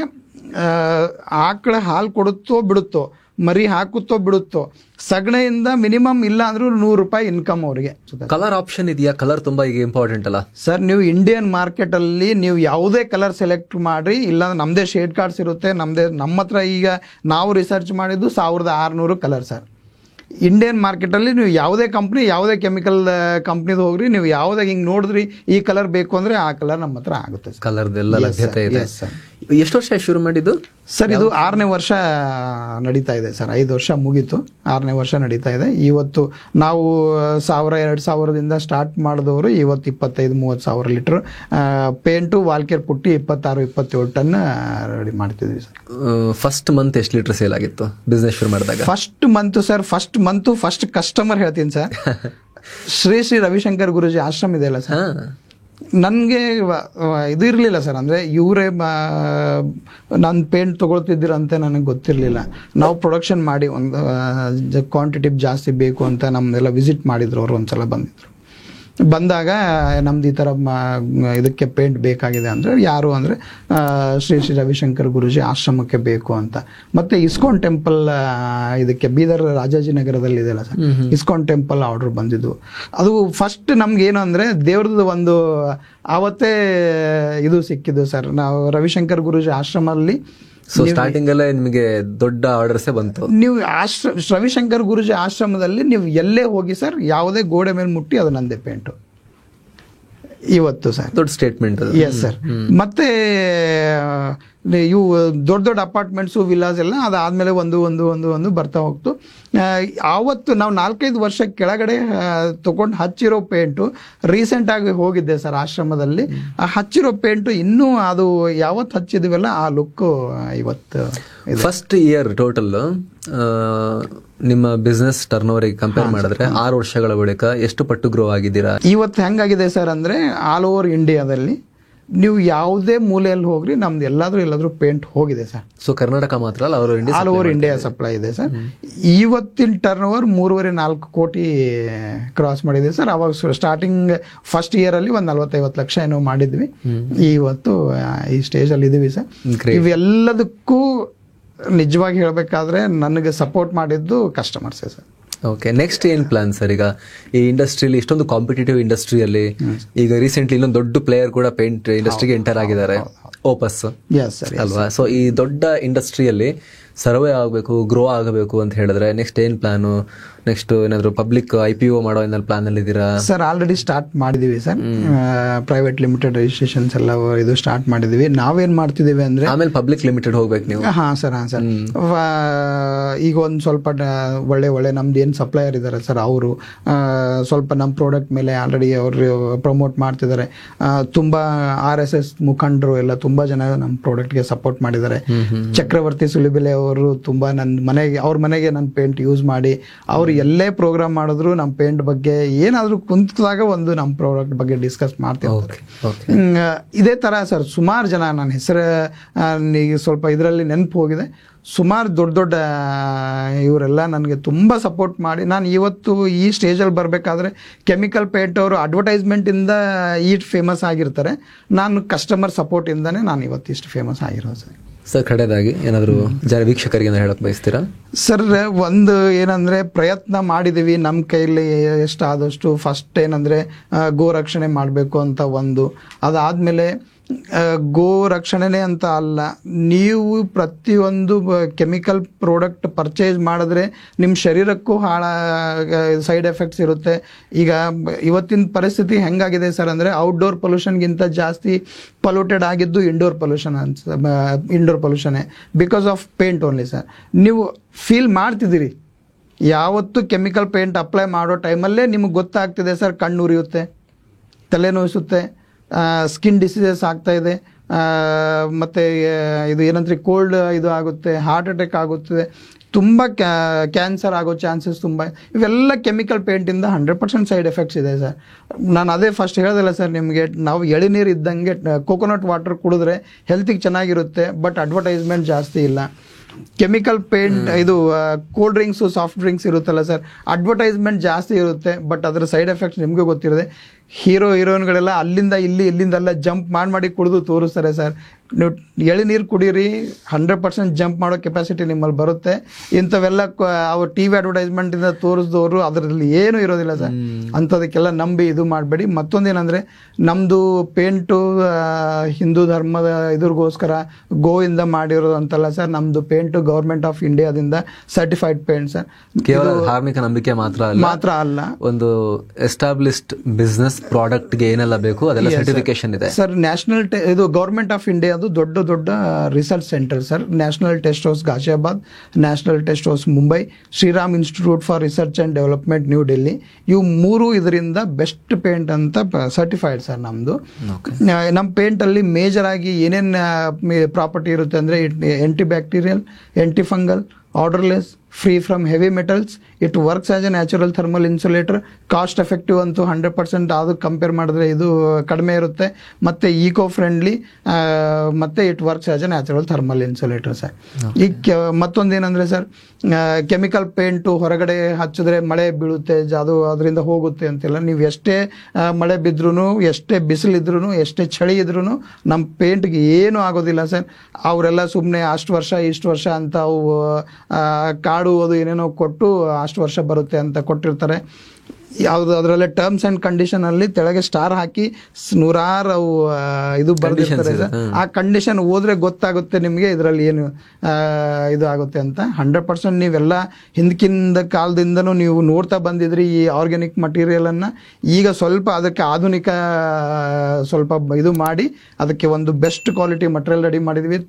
ಆಕಳ ಹಾಲು ಕೊಡುತ್ತೋ ಬಿಡುತ್ತೋ, ಮರಿ ಹಾಕುತ್ತೋ ಬಿಡುತ್ತೋ, ಸಗಣಿಯಿಂದ ಮಿನಿಮಮ್ ಇಲ್ಲ ಅಂದ್ರೂ 100 ರೂಪಾಯಿ ಇನ್ಕಮ್ ಅವರಿಗೆ. ಕಲರ್ ಆಪ್ಷನ್ ಇದೆಯಾ? ಕಲರ್ ತುಂಬಾ ಈಗ ಇಂಪಾರ್ಟೆಂಟ್ ಅಲ್ಲ ಸರ್. ನೀವು ಇಂಡಿಯನ್ ಮಾರ್ಕೆಟ್ ಅಲ್ಲಿ ನೀವು ಯಾವುದೇ ಕಲರ್ ಸೆಲೆಕ್ಟ್ ಮಾಡಿ, ಇಲ್ಲ ನಮ್ದೇ ಶೇಡ್ ಕಾರ್ಡ್ಸ್ ಇರುತ್ತೆ, ನಮ್ಮ ಹತ್ರ ಈಗ ನಾವು ರಿಸರ್ಚ್ ಮಾಡಿದ್ದು 1600 ಕಲರ್ ಸರ್. ಇಂಡಿಯನ್ ಮಾರ್ಕೆಟಲ್ಲಿ ನೀವು ಯಾವುದೇ ಕಂಪ್ನಿ, ಯಾವುದೇ ಕೆಮಿಕಲ್ ಕಂಪ್ನಿದು ಹೋಗ್ರಿ, ನೀವು ಯಾವುದೇ ಹಿಂಗೆ ನೋಡಿದ್ರಿ ಈ ಕಲರ್ ಬೇಕು ಅಂದ್ರೆ ಆ ಕಲರ್ ನಮ್ಮ ಹತ್ರ ಆಗುತ್ತೆ. ಕಲರ್ದೆಲ್ಲ ಲಭ್ಯತೆ ಇದೆ. ಎಷ್ಟು ವರ್ಷ ಶುರು ಮಾಡಿದ್ದು ಸರ್? ಇದು 6ನೇ ವರ್ಷ ನಡೀತಾ ಇದೆ ಸರ್. 5 ವರ್ಷ ಮುಗೀತು, 6ನೇ ವರ್ಷ ನಡೀತಾ ಇದೆ. ಇವತ್ತು ನಾವು 1000-2000ದಿಂದ ಸ್ಟಾರ್ಟ್ ಮಾಡಿದವರು ಇವತ್ತು 25-30 ಸಾವಿರ ಲೀಟರ್ ಪೇಂಟು, ವಾಲ್ಕೇರ್ ಪುಟ್ಟಿ 26-27 ಟನ್ ರೆಡಿ ಮಾಡ್ತಿದ್ವಿ ಸರ್. ಫಸ್ಟ್ ಮಂತ್ ಎಷ್ಟು ಲೀಟರ್ ಸೇಲ್ ಆಗಿತ್ತು ಬಿಸ್ನೆಸ್ ಶುರು ಮಾಡಿದಾಗ? ಫಸ್ಟ್ ಮಂತ್ ಫಸ್ಟ್ ಕಸ್ಟಮರ್ ಹೇಳ್ತೀನಿ ಸರ್, ಶ್ರೀ ರವಿಶಂಕರ್ ಗುರೂಜಿ ಆಶ್ರಮ ಇದೆಯಲ್ಲ ಸರ್, ನನಗೆ ಇದು ಇರಲಿಲ್ಲ ಸರ್. ಅಂದರೆ ಇವರೇ ನಾನು ಪೇಂಟ್ ತೊಗೊಳ್ತಿದ್ದೀರಂತೆ ನನಗೆ ಗೊತ್ತಿರಲಿಲ್ಲ. ನಾವು ಪ್ರೊಡಕ್ಷನ್ ಮಾಡಿ ಒಂದು ಕ್ವಾಂಟಿಟಿ ಜಾಸ್ತಿ ಬೇಕು ಅಂತ ನಮ್ಮನ್ನೆಲ್ಲ ವಿಸಿಟ್ ಮಾಡಿದ್ರು ಅವರು. ಒಂದ್ಸಲ ಬಂದಾಗ ನಮ್ದು ಈ ಥರ ಇದಕ್ಕೆ ಪೇಂಟ್ ಬೇಕಾಗಿದೆ ಅಂದರೆ, ಯಾರು ಅಂದರೆ ಶ್ರೀ ರವಿಶಂಕರ್ ಗುರೂಜಿ ಆಶ್ರಮಕ್ಕೆ ಬೇಕು ಅಂತ. ಮತ್ತು ಇಸ್ಕಾನ್ ಟೆಂಪಲ್ ಇದಕ್ಕೆ ಬೀದರ್ ರಾಜಾಜಿನಗರದಲ್ಲಿ ಇದೆಯಲ್ಲ ಸರ್, ಇಸ್ಕಾನ್ ಟೆಂಪಲ್ ಆರ್ಡರ್ ಬಂದಿದ್ದು. ಅದು ಫಸ್ಟ್ ನಮ್ಗೇನು ಅಂದರೆ ದೇವ್ರದ್ದು ಒಂದು ಆವತ್ತೇ ಇದು ಸಿಕ್ಕಿದ್ದು ಸರ್. ನಾವು ರವಿಶಂಕರ್ ಗುರೂಜಿ ಆಶ್ರಮದಲ್ಲಿ ಸ್ಟಾರ್ಟಿಂಗ್ ಅಲ್ಲೇ ನಿಮಗೆ ದೊಡ್ಡ ಆರ್ಡರ್ಸೇ ಬಂತು. ನೀವು ರವಿಶಂಕರ್ ಗುರೂಜಿ ಆಶ್ರಮದಲ್ಲಿ ನೀವು ಎಲ್ಲೇ ಹೋಗಿ ಸರ್, ಯಾವುದೇ ಗೋಡೆ ಮೇಲೆ ಮುಟ್ಟಿ ಅದು ನಂದೇ ಪೇಂಟು ಇವತ್ತು ಸರ್. ದೊಡ್ಡ ಸ್ಟೇಟ್ಮೆಂಟ್. Yes sir. ಮತ್ತೆ ಇವು ದೊಡ್ಡ ದೊಡ್ಡ ಅಪಾರ್ಟ್ಮೆಂಟ್ಸು ವಿಲ್ಲಾಸ್ ಎಲ್ಲ ಅದಾದಮೇಲೆ ಒಂದು ಬರ್ತಾ ಹೋಗ್ತು. ಆವತ್ತು ನಾವು 4-5 ವರ್ಷ ಕೆಳಗಡೆ ತೊಗೊಂಡು ಹಚ್ಚಿರೋ ಪೇಂಟು ರೀಸೆಂಟಾಗಿ ಹೋಗಿದ್ದೆ ಸರ್ ಆಶ್ರಮದಲ್ಲಿ. ಆ ಹಚ್ಚಿರೋ ಪೇಂಟು ಇನ್ನೂ ಅದು ಯಾವತ್ತು ಹಚ್ಚಿದ್ವಲ್ಲ ಆ ಲುಕ್ಕು ಇವತ್ತು. ಫಸ್ಟ್ ಇಯರ್ ಟೋಟಲ್ ನಿಮ್ಮ ಬಿಸ್ನೆಸ್ ಟರ್ನ್ ಓವರಿಗೆ ಕಂಪೇರ್ ಮಾಡಿದ್ರೆ 6 ವರ್ಷಗಳ ಬಳಿಕ ಎಷ್ಟು ಪಟ್ಟು ಗ್ರೋ ಆಗಿದ್ದೀರಾ? ಇವತ್ತು ಹೆಂಗಾಗಿದೆ ಸರ್ ಅಂದರೆ ಆಲ್ ಓವರ್ ಇಂಡಿಯಾದಲ್ಲಿ ನೀವು ಯಾವುದೇ ಮೂಲೆಯಲ್ಲಿ ಹೋಗ್ರಿ ನಮ್ದು ಎಲ್ಲಾದ್ರೂ ಪೇಂಟ್ ಹೋಗಿದೆ ಸರ್. ಸೊ ಕರ್ನಾಟಕ ಮಾತ್ರ ಅಲ್ಲ, ಆಲ್ ಓವರ್ ಇಂಡಿಯಾ ಸಪ್ಲೈ ಇದೆ ಸರ್. ಇವತ್ತಿನ ಟರ್ನ್ ಓವರ್ 3.5-4 ಕೋಟಿ ಕ್ರಾಸ್ ಮಾಡಿದೆ ಸರ್. ಅವಾಗ ಸ್ಟಾರ್ಟಿಂಗ್ ಫಸ್ಟ್ ಇಯರ್ ಅಲ್ಲಿ ಒಂದು 40-50 ಲಕ್ಷ ಏನೋ ಮಾಡಿದ್ವಿ. ಇವತ್ತು ಈ ಸ್ಟೇಜ್ ಅಲ್ಲಿ ಇದೀವಿ ಸರ್. ಇವೆಲ್ಲದಕ್ಕೂ ನಿಜವಾಗಿ ಹೇಳ್ಬೇಕಾದ್ರೆ ನನಗೆ ಸಪೋರ್ಟ್ ಮಾಡಿದ್ದು ಕಸ್ಟಮರ್ಸೇ ಸರ್. ಓಕೆ, ನೆಕ್ಸ್ಟ್ ಏನ್ ಪ್ಲಾನ್ ಸರ್? ಈಗ ಈ ಇಂಡಸ್ಟ್ರಿಯಲ್ಲಿ ಇಷ್ಟೊಂದು ಕಾಂಪಿಟೇಟಿವ್ ಇಂಡಸ್ಟ್ರಿಯಲ್ಲಿ ಈಗ ರೀಸೆಂಟ್ಲಿ ಇನ್ನೊಂದು ದೊಡ್ಡ ಪ್ಲೇಯರ್ ಕೂಡ ಪೇಂಟ್ ಇಂಡಸ್ಟ್ರಿಗೆ ಎಂಟರ್ ಆಗಿದ್ದಾರೆ, ಓಪಸ್ ಅಲ್ವಾ? ಸೊ ಈ ದೊಡ್ಡ ಇಂಡಸ್ಟ್ರಿಯಲ್ಲಿ ಸರ್ವೇ ಆಗಬೇಕು, ಗ್ರೋ ಆಗಬೇಕು ಅಂತ ಹೇಳಿದ್ರೆ ನೆಕ್ಸ್ಟ್ ಏನ್ ಪ್ಲಾನು? ನೆಕ್ಸ್ಟ್ ಏನಾದ್ರು ಪಬ್ಲಿಕ್ IPO ಮಾಡೋ ಏನಾದ್ರು ಪ್ಲಾನ್ ಅಲ್ಲಿ ಇದ್ದೀರಾ ಸರ್? ಆಲ್ರೆಡಿ ಸ್ಟಾರ್ಟ್ ಮಾಡಿದೀವಿ ಸರ್. ಪ್ರೈವೇಟ್ ಲಿಮಿಟೆಡ್ ರಿಜಿಸ್ಟ್ರೇಷನ್ಸ್ ಎಲ್ಲ ಇದು ಸ್ಟಾರ್ಟ್ ಮಾಡಿದೀವಿ. ನಾವೇನ್ ಮಾಡ್ತಿದೀವಿ ಅಂದ್ರೆ ಆಮೇಲೆ ಪಬ್ಲಿಕ್ ಲಿಮಿಟೆಡ್ ಹೋಗ್ಬೇಕು ನೀವು. ಹಾ ಸರ್. ಈಗ ಒಂದು ಸ್ವಲ್ಪ ಒಳ್ಳೆ ನಮ್ದು ಏನ್ ಸಪ್ಲೈಯರ್ ಇದಾರೆ ಸರ್, ಅವರು ಸ್ವಲ್ಪ ನಮ್ಮ ಪ್ರಾಡಕ್ಟ್ ಮೇಲೆ ಆಲ್ರೆಡಿ ಅವರು ಪ್ರಮೋಟ್ ಮಾಡ್ತಿದ್ದಾರೆ. ತುಂಬಾ RSS ಮುಖಂಡರು ಎಲ್ಲ ತುಂಬಾ ಜನ ನಮ್ಮ ಪ್ರಾಡಕ್ಟ್ಗೆ ಸಪೋರ್ಟ್ ಮಾಡಿದ್ದಾರೆ. ಚಕ್ರವರ್ತಿ ಸುಲಿಬೆಲೆ ಅವರು ತುಂಬಾ ಅವ್ರ ಮನೆಗೆ ನನ್ನ ಪೇಂಟ್ ಯೂಸ್ ಮಾಡಿ ಅವ್ರು ಎಲ್ಲೇ ಪ್ರೋಗ್ರಾಮ್ ಮಾಡಿದ್ರು ನಮ್ಮ ಪೇಂಟ್ ಬಗ್ಗೆ ಏನಾದ್ರು ಕುಂತಾಗ ಒಂದು ನಮ್ಮ ಪ್ರಾಡಕ್ಟ್ ಬಗ್ಗೆ ಡಿಸ್ಕಸ್ ಮಾಡ್ತಿರ್ತಾರೆ. ಇದೇ ತರ ಸರ್ ಸುಮಾರು ಜನ, ನನ್ನ ಹೆಸರು ಈಗ ಸ್ವಲ್ಪ ಇದರಲ್ಲಿ ನೆನಪು ಹೋಗಿದೆ, ಸುಮಾರು ದೊಡ್ಡ ಇವರೆಲ್ಲ ನನಗೆ ತುಂಬ ಸಪೋರ್ಟ್ ಮಾಡಿ ನಾನು ಇವತ್ತು ಈ ಸ್ಟೇಜಲ್ಲಿ ಬರಬೇಕಾದ್ರೆ ಕೆಮಿಕಲ್ ಪೇಂಟ್ ಅವರು ಅಡ್ವರ್ಟೈಸ್ಮೆಂಟಿಂದ ಫೇಮಸ್ ಆಗಿರ್ತಾರೆ. ನಾನು ಕಸ್ಟಮರ್ ಸಪೋರ್ಟಿಂದನೇ ನಾನು ಇವತ್ತು ಇಷ್ಟು ಫೇಮಸ್ ಆಗಿರೋದು ಸರ್. ಸರ್ ಕಡೆದಾಗಿ ಏನಾದರೂ ವೀಕ್ಷಕರಿಗೆ ಹೇಳಕ್ ಬಯಸ್ತೀರಾ ಸರ್? ಒಂದು ಏನಂದ್ರೆ ಪ್ರಯತ್ನ ಮಾಡಿದೀವಿ ನಮ್ಮ ಕೈಲಿ ಎಷ್ಟಾದಷ್ಟು. ಫಸ್ಟ್ ಏನಂದ್ರೆ ಗೋ ರಕ್ಷಣೆ ಮಾಡಬೇಕು ಅಂತ ಒಂದು, ಅದಾದ್ಮೇಲೆ ಗೋ ರಕ್ಷಣೆನೇ ಅಂತ ಅಲ್ಲ, ನೀವು ಪ್ರತಿಯೊಂದು ಕೆಮಿಕಲ್ ಪ್ರಾಡಕ್ಟ್ ಪರ್ಚೇಸ್ ಮಾಡಿದ್ರೆ ನಿಮ್ಮ ಶರೀರಕ್ಕೂ ಸೈಡ್ ಎಫೆಕ್ಟ್ಸ್ ಇರುತ್ತೆ. ಈಗ ಇವತ್ತಿನ ಪರಿಸ್ಥಿತಿ ಹೆಂಗಾಗಿದೆ ಸರ್ ಅಂದರೆ ಔಟ್ಡೋರ್ ಪೊಲ್ಯೂಷನ್ಗಿಂತ ಜಾಸ್ತಿ ಪೊಲ್ಯೂಟೆಡ್ ಆಗಿದ್ದು ಇಂಡೋರ್ ಪೊಲ್ಯೂಷನ್ನೇ because of paint only sir. ನೀವು ಫೀಲ್ ಮಾಡ್ತಿದ್ದೀರಿ ಯಾವತ್ತು ಕೆಮಿಕಲ್ ಪೇಂಟ್ ಅಪ್ಲೈ ಮಾಡೋ ಟೈಮಲ್ಲೇ ನಿಮಗೆ ಗೊತ್ತಾಗ್ತಿದೆ ಸರ್, ಕಣ್ಣು ಉರಿಯುತ್ತೆ, ತಲೆ ನೋಯಿಸುತ್ತೆ, ಸ್ಕಿನ್ ಡಿಸೀಸಸ್ ಆಗ್ತಾ ಇದೆ, ಮತ್ತು ಇದು ಏನಂದ್ರೆ ಕೋಲ್ಡ್ ಇದು ಆಗುತ್ತೆ, ಹಾರ್ಟ್ ಅಟ್ಯಾಕ್ ಆಗುತ್ತದೆ, ತುಂಬ ಕ್ಯಾನ್ಸರ್ ಆಗೋ ಚಾನ್ಸಸ್ ತುಂಬ. ಇವೆಲ್ಲ ಕೆಮಿಕಲ್ ಪೇಂಟಿಂದ 100% ಸೈಡ್ ಎಫೆಕ್ಟ್ಸ್ ಇದೆ ಸರ್. ನಾನು ಅದೇ ಫಸ್ಟ್ ಹೇಳ್ದಲ್ಲ ಸರ್ ನಿಮಗೆ, ನಾವು ಎಳಿನೀರು ಇದ್ದಂಗೆ ಕೋಕೋನಟ್ ವಾಟರ್ ಕುಡಿದ್ರೆ ಹೆಲ್ತಿಗೆ ಚೆನ್ನಾಗಿರುತ್ತೆ, ಬಟ್ ಅಡ್ವರ್ಟೈಸ್ಮೆಂಟ್ ಜಾಸ್ತಿ ಇಲ್ಲ. ಕೆಮಿಕಲ್ ಪೇಂಟ್ ಇದು ಕೋಲ್ಡ್ ಡ್ರಿಂಕ್ಸು ಸಾಫ್ಟ್ ಡ್ರಿಂಕ್ಸ್ ಇರುತ್ತಲ್ಲ ಸರ್, ಅಡ್ವರ್ಟೈಸ್ಮೆಂಟ್ ಜಾಸ್ತಿ ಇರುತ್ತೆ, ಬಟ್ ಅದರ ಸೈಡ್ ಎಫೆಕ್ಟ್ಸ್ ನಿಮಗೂ ಗೊತ್ತಿರುತ್ತೆ. ಹೀರೋಯಿನ್ಗಳೆಲ್ಲ ಇಲ್ಲಿಂದ ಅಲ್ಲ ಜಂಪ್ ಮಾಡಿ ಕುಡಿದು ತೋರಿಸ್ತಾರೆ ಸರ್. ನೀವು ಎಳಿನೀರು ಕುಡೀರಿ, 100% ಜಂಪ್ ಮಾಡೋ ಕೆಪಾಸಿಟಿ ನಿಮ್ಮಲ್ಲಿ ಬರುತ್ತೆ. ಇಂಥವೆಲ್ಲ ಅವ್ರು TV ಅಡ್ವರ್ಟೈಸ್ಮೆಂಟಿಂದ ತೋರಿಸಿದವರು ಅದರಲ್ಲಿ ಏನೂ ಇರೋದಿಲ್ಲ ಸರ್. ಅಂಥದಕ್ಕೆಲ್ಲ ನಂಬಿ ಇದು ಮಾಡಬೇಡಿ. ಮತ್ತೊಂದೇನೆಂದರೆ ನಮ್ಮದು ಪೇಂಟು ಹಿಂದೂ ಧರ್ಮದ ಇದ್ರಿಗೋಸ್ಕರ ಗೋಯಿಂದ ಮಾಡಿರೋದು ಅಂತಲ್ಲ ಸರ್. ನಮ್ಮದು ಪೇಂಟು ಗೌರ್ಮೆಂಟ್ ಆಫ್ ಇಂಡಿಯಾದಿಂದ ಸರ್ಟಿಫೈಡ್ ಪೇಂಟ್ ಸರ್. ಕೇವಲ ಧಾರ್ಮಿಕ ನಂಬಿಕೆ ಮಾತ್ರ ಅಲ್ಲ, ಒಂದು ಎಸ್ಟಾಬ್ಲಿಷ್ಡ್ ಬಿಸ್ನೆಸ್ ಪ್ರಾಡಕ್ಟ್ಗೆ ಏನೆಲ್ಲ ಬೇಕು ಅದೆಲ್ಲ ಸರ್ಟಿಫಿಕೇಶನ್ ಇದೆ ಸರ್. ನ್ಯಾಷನಲ್ ಇದು ಗೌರ್ಮೆಂಟ್ ಆಫ್ ಇಂಡಿಯಾ ದೊಡ್ಡ research centre sir. National test house Ghaziabad, national test house Mumbai, Shriram institute for research and development new Delhi, ಇವು 3 ಇದರಿಂದ ಬೆಸ್ಟ್ ಪೇಂಟ್ ಅಂತ ಸರ್ಟಿಫೈಡ್ ಸರ್ ನಮ್ದು. ನಮ್ಮ ಪೇಂಟ್ ಅಲ್ಲಿ ಮೇಜರ್ ಆಗಿ ಏನೇನು ಪ್ರಾಪರ್ಟಿ ಇರುತ್ತೆ ಅಂದ್ರೆ antibacterial, antifungal, odourless, free from heavy metals, it works as a natural thermal insulator, cost effective ಅಂತೂ 100% ಅದು ಕಂಪೇರ್ ಮಾಡಿದ್ರೆ ಇದು ಕಡಿಮೆ ಇರುತ್ತೆ, ಮತ್ತು ಈಕೋ ಫ್ರೆಂಡ್ಲಿ, ಮತ್ತು it works as a natural thermal insulator sir. ಈಗ ಮತ್ತೊಂದೇನೆಂದರೆ ಸರ್, ಕೆಮಿಕಲ್ ಪೇಂಟು ಹೊರಗಡೆ ಹಚ್ಚಿದ್ರೆ ಮಳೆ ಬೀಳುತ್ತೆ, ಅದು ಅದರಿಂದ ಹೋಗುತ್ತೆ ಅಂತೆಲ್ಲ. ನೀವು ಎಷ್ಟೇ ಮಳೆ ಬಿದ್ರೂ, ಎಷ್ಟೇ ಬಿಸಿಲಿದ್ರೂ, ಎಷ್ಟೇ ಚಳಿ ಇದ್ರೂ ನಮ್ಮ ಪೇಂಟ್ಗೆ ಏನೂ ಆಗೋದಿಲ್ಲ ಸರ್. ಅವರೆಲ್ಲ ಸುಮ್ಮನೆ ಅಷ್ಟು ವರ್ಷ ಇಷ್ಟು ವರ್ಷ ಅಂತ ಅವು ಕಾಡು ಅದು ಏನೇನೋ ಕೊಟ್ಟು ಅಷ್ಟು ವರ್ಷ ಬರುತ್ತೆ ಅಂತ ಕೊಟ್ಟಿರ್ತಾರೆ. ಯಾವ್ದು ಅದರಲ್ಲೇ ಟರ್ಮ್ಸ್ ಅಂಡ್ ಕಂಡೀಷನ್ ಅಲ್ಲಿ ತೆಳಗೆ ಸ್ಟಾರ್ ಹಾಕಿ ನೂರಾರು ಅವು ಇದು ಬರ್ದಿರ್ತಾರೆ ಸರ್. ಆ ಕಂಡೀಷನ್ ಓದ್ರೆ ಗೊತ್ತಾಗುತ್ತೆ ನಿಮಗೆ ಇದರಲ್ಲಿ ಏನು ಇದು ಆಗುತ್ತೆ ಅಂತ. 100% ನೀವೆಲ್ಲ ಹಿಂದಕ್ಕಿಂದ ಕಾಲದಿಂದನೂ ನೀವು ನೋಡ್ತಾ ಬಂದಿದ್ರಿ ಈ ಆರ್ಗ್ಯಾನಿಕ್ ಮಟೀರಿಯಲ್ ಅನ್ನ. ಈಗ ಸ್ವಲ್ಪ ಅದಕ್ಕೆ ಆಧುನಿಕ ಸ್ವಲ್ಪ ಇದು ಮಾಡಿ ಅದಕ್ಕೆ ಒಂದು ಬೆಸ್ಟ್ ಕ್ವಾಲಿಟಿ ಮಟೀರಿಯಲ್ ರೆಡಿ ಮಾಡಿದ್ವಿ.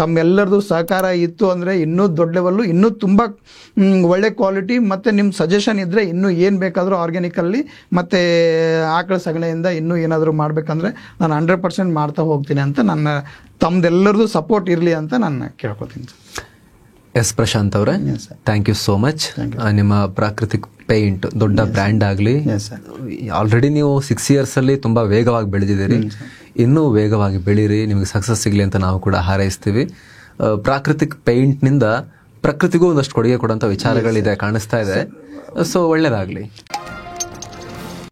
ತಮ್ಮೆಲ್ಲರದು ಸಹಕಾರ ಇತ್ತು ಅಂದ್ರೆ ಇನ್ನೂ ದೊಡ್ಡ ಲೆವೆಲ್, ಇನ್ನೂ ತುಂಬಾ ಒಳ್ಳೆ ಕ್ವಾಲಿಟಿ, ಮತ್ತೆ ನಿಮ್ಮ ಸಜೆಷನ್ ಇದ್ರೆ ಇನ್ನೂ ಏನ್ ಬೇಕಾದ್ರೂ ಆರ್ಗ್ಯಾನಿಕ್ ಅಲ್ಲಿ ಮತ್ತೆ ಆಕಳ ಸಗಣಿಯಿಂದ ಇನ್ನೂ ಏನಾದರೂ ಮಾಡ್ಬೇಕಂದ್ರೆ ನಾನು 100% ಮಾಡ್ತಾ ಹೋಗ್ತೀನಿ ಅಂತ ನನ್ನ ತಮ್ದೆಲ್ಲರದು ಸಪೋರ್ಟ್ ಇರಲಿ ಅಂತ ನಾನು ಕೇಳ್ಕೊತೀನಿ. ಎಸ್ ಪ್ರಶಾಂತ್ ಅವರೇ, ಥ್ಯಾಂಕ್ ಯು ಸೋ ಮಚ್. ನಿಮ್ಮ ಪ್ರಾಕೃತಿಕ್ ಪೇಂಟ್ ದೊಡ್ಡ ಬ್ರ್ಯಾಂಡ್ ಆಗಲಿ. ಆಲ್ರೆಡಿ ನೀವು 6 years ಅಲ್ಲಿ ತುಂಬಾ ವೇಗವಾಗಿ ಬೆಳೆದಿದ್ದೀರಿ, ಇನ್ನೂ ವೇಗವಾಗಿ ಬೆಳೀರಿ, ನಿಮಗೆ ಸಕ್ಸಸ್ ಸಿಗಲಿ ಅಂತ ನಾವು ಕೂಡ ಹಾರೈಸ್ತೀವಿ. ಪ್ರಾಕೃತಿಕ್ ಪೇಂಟ್ ನಿಂದ ಪ್ರಕೃತಿಗೂ ಒಂದಷ್ಟು ಕೊಡುಗೆ ಕೊಡುವಂತ ವಿಚಾರಗಳಿದೆ ಕಾಣಿಸ್ತಾ ಇದೆ. ಸೊ ಒಳ್ಳೇದಾಗ್ಲಿ.